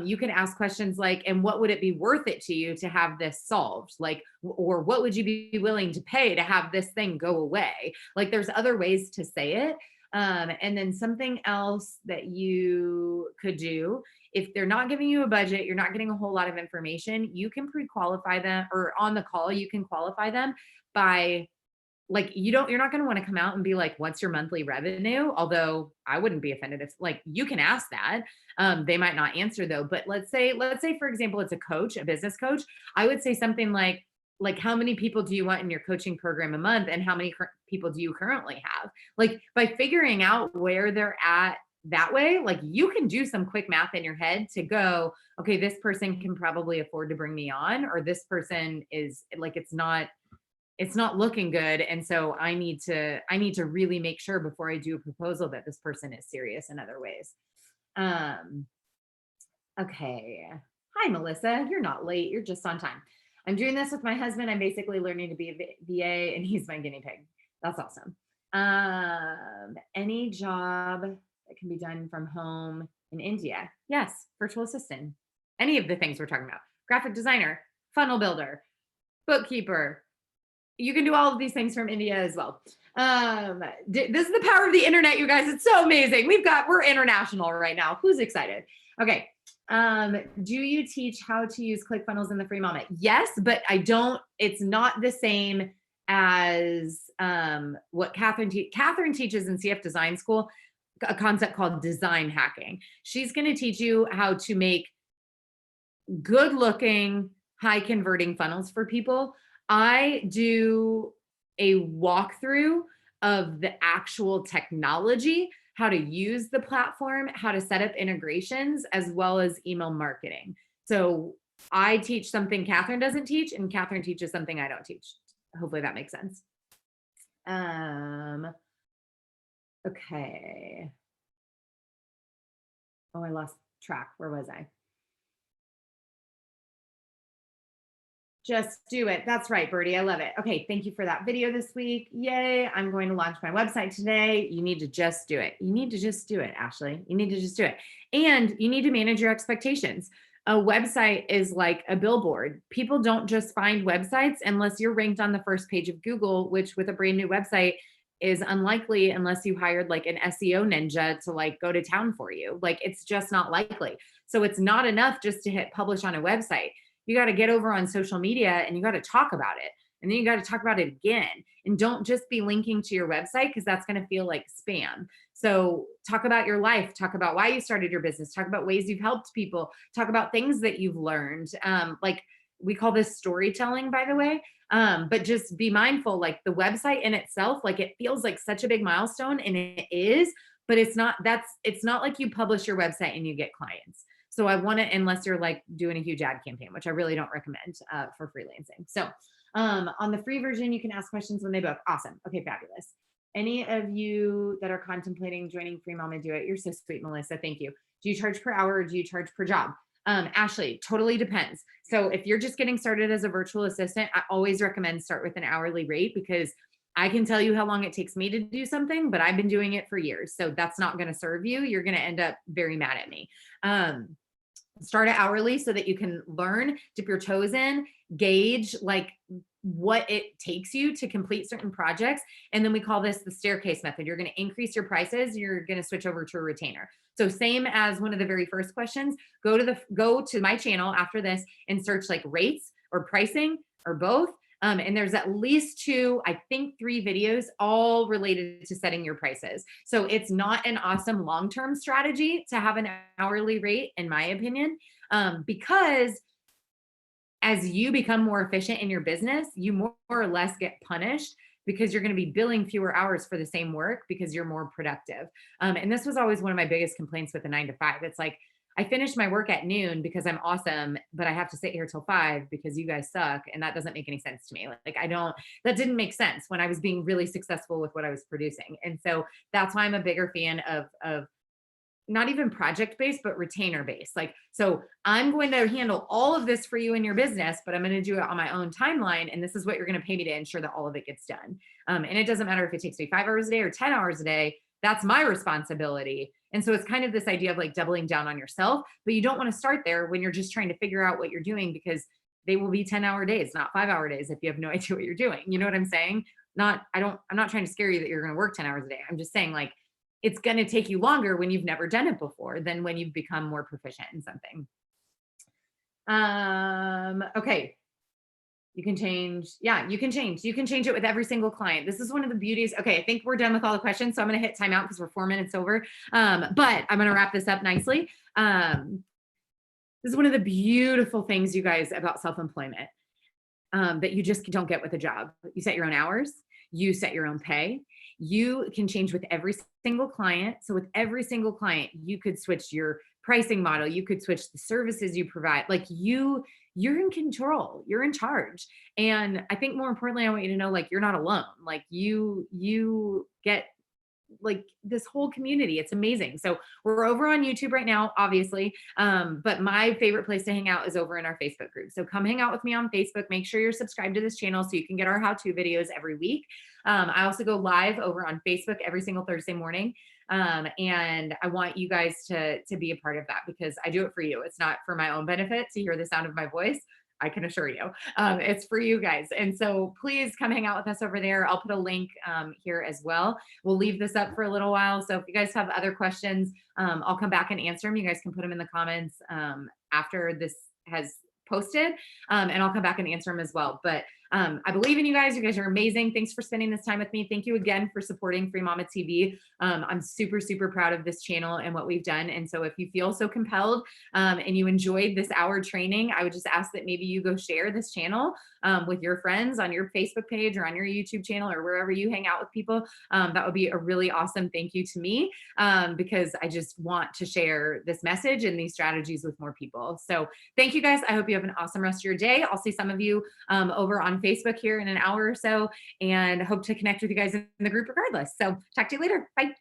you can ask questions like, and what would it be worth it to you to have this solved? Like, or what would you be willing to pay to have this thing go away? Like there's other ways to say it. And then something else that you could do, if they're not giving you a budget, you're not getting a whole lot of information, you can pre-qualify them, or on the call, you can qualify them by, like, you're not going to want to come out and be like, what's your monthly revenue? Although I wouldn't be offended if, like, you can ask that. They might not answer though. But let's say, for example, it's a business coach. I would say something like, how many people do you want in your coaching program a month? And how many people do you currently have? Like by figuring out where they're at that way, like you can do some quick math in your head to go, okay, this person can probably afford to bring me on, or this person is like, it's not looking good. And so I need to really make sure before I do a proposal that this person is serious in other ways. Okay. Hi, Melissa. You're not late. You're just on time. I'm doing this with my husband. I'm basically learning to be a VA and he's my guinea pig. That's awesome. Any job that can be done from home in India. Yes. Virtual assistant. Any of the things we're talking about. Graphic designer, funnel builder, bookkeeper. You can do all of these things from India as well. This is the power of the internet, you guys. It's so amazing. We're international right now. Who's excited? Okay. Do you teach how to use ClickFunnels in the Free Mama? Yes, but it's not the same as what Catherine teaches in CF Design School, a concept called design hacking. She's going to teach you how to make good looking, high converting funnels for people. I do a walkthrough of the actual technology, how to use the platform, how to set up integrations, as well as email marketing. So I teach something Catherine doesn't teach, and Catherine teaches something I don't teach. Hopefully that makes sense. Okay. Oh, I lost track. Where was I? Just do it. That's right, Birdie. I love it. Okay. Thank you for that video this week. Yay. I'm going to launch my website today. You need to just do it. You need to just do it, Ashley. You need to just do it. And you need to manage your expectations. A website is like a billboard. People don't just find websites unless you're ranked on the first page of Google, which with a brand new website is unlikely unless you hired like an SEO ninja to like go to town for you. Like it's just not likely. So it's not enough just to hit publish on a website. You got to get over on social media and you got to talk about it. And then you got to talk about it again. And don't just be linking to your website because that's going to feel like spam. So talk about your life, talk about why you started your business, talk about ways you've helped people, talk about things that you've learned. Like we call this storytelling, by the way. But just be mindful, like the website in itself, like it feels like such a big milestone, and it is, but it's not like you publish your website and you get clients. So I want to, unless you're like doing a huge ad campaign, which I really don't recommend for freelancing. So on the free version, you can ask questions when they book. Awesome. Okay, fabulous. Any of you that are contemplating joining Free Mama Do It, you're so sweet, Melissa. Thank you. Do you charge per hour or do you charge per job? Ashley, totally depends. So if you're just getting started as a virtual assistant, I always recommend start with an hourly rate because I can tell you how long it takes me to do something, but I've been doing it for years. So that's not going to serve you. You're going to end up very mad at me. Start it hourly so that you can learn, dip your toes in, gauge, like what it takes you to complete certain projects. And then we call this the staircase method. You're going to increase your prices. You're going to switch over to a retainer. So same as one of the very first questions, go to my channel after this and search like rates or pricing or both. And there's at least 2, I think 3 videos all related to setting your prices. So it's not an awesome long-term strategy to have an hourly rate, in my opinion, because as you become more efficient in your business, you more or less get punished because you're going to be billing fewer hours for the same work because you're more productive. And this was always one of my biggest complaints with the 9 to 5. It's like, I finish my work at noon because I'm awesome, but I have to sit here till 5 because you guys suck. And that doesn't make any sense to me. That didn't make sense when I was being really successful with what I was producing. And so that's why I'm a bigger fan of not even project-based, but retainer-based. So I'm going to handle all of this for you in your business, but I'm going to do it on my own timeline. And this is what you're going to pay me to ensure that all of it gets done. And it doesn't matter if it takes me 5 hours a day or 10 hours a day, that's my responsibility. And so it's kind of this idea of like doubling down on yourself, but you don't want to start there when you're just trying to figure out what you're doing, because they will be 10-hour days, not 5-hour days if you have no idea what you're doing. You know what I'm saying? I'm not trying to scare you that you're going to work 10 hours a day. I'm just saying, like, it's going to take you longer when you've never done it before than when you've become more proficient in something. Okay. You can change it with every single client. This is one of the beauties. Okay, I think we're done with all the questions, so I'm going to hit timeout because we're 4 minutes over. But I'm going to wrap this up nicely. This is one of the beautiful things, you guys, about self-employment, that you just don't get with a job. You set your own hours. You set your own pay. You can change with every single client. So with every single client, you could switch your pricing model. You could switch the services you provide. Like, you're in control, you're in charge. And I think more importantly, I want you to know, like, you're not alone. Like, you get like this whole community. It's amazing. So we're over on YouTube right now, obviously. But my favorite place to hang out is over in our Facebook group. So come hang out with me on Facebook. Make sure you're subscribed to this channel so you can get our how-to videos every week. I also go live over on Facebook every single Thursday morning. And I want you guys to be a part of that, because I do it for you. It's not for my own benefit to hear the sound of my voice. I can assure you, it's for you guys. And so please come hang out with us over there. I'll put a link here as well. We'll leave this up for a little while. So if you guys have other questions, I'll come back and answer them. You guys can put them in the comments after this has posted, and I'll come back and answer them as well. But I believe in you guys. You guys are amazing. Thanks for spending this time with me. Thank you again for supporting Free Mama TV. I'm super, super proud of this channel and what we've done. And so if you feel so compelled and you enjoyed this hour training, I would just ask that maybe you go share this channel with your friends on your Facebook page or on your YouTube channel or wherever you hang out with people. That would be a really awesome thank you to me, because I just want to share this message and these strategies with more people. So thank you guys. I hope you have an awesome rest of your day. I'll see some of you over on Facebook here in an hour or so, and hope to connect with you guys in the group regardless. So talk to you later. Bye.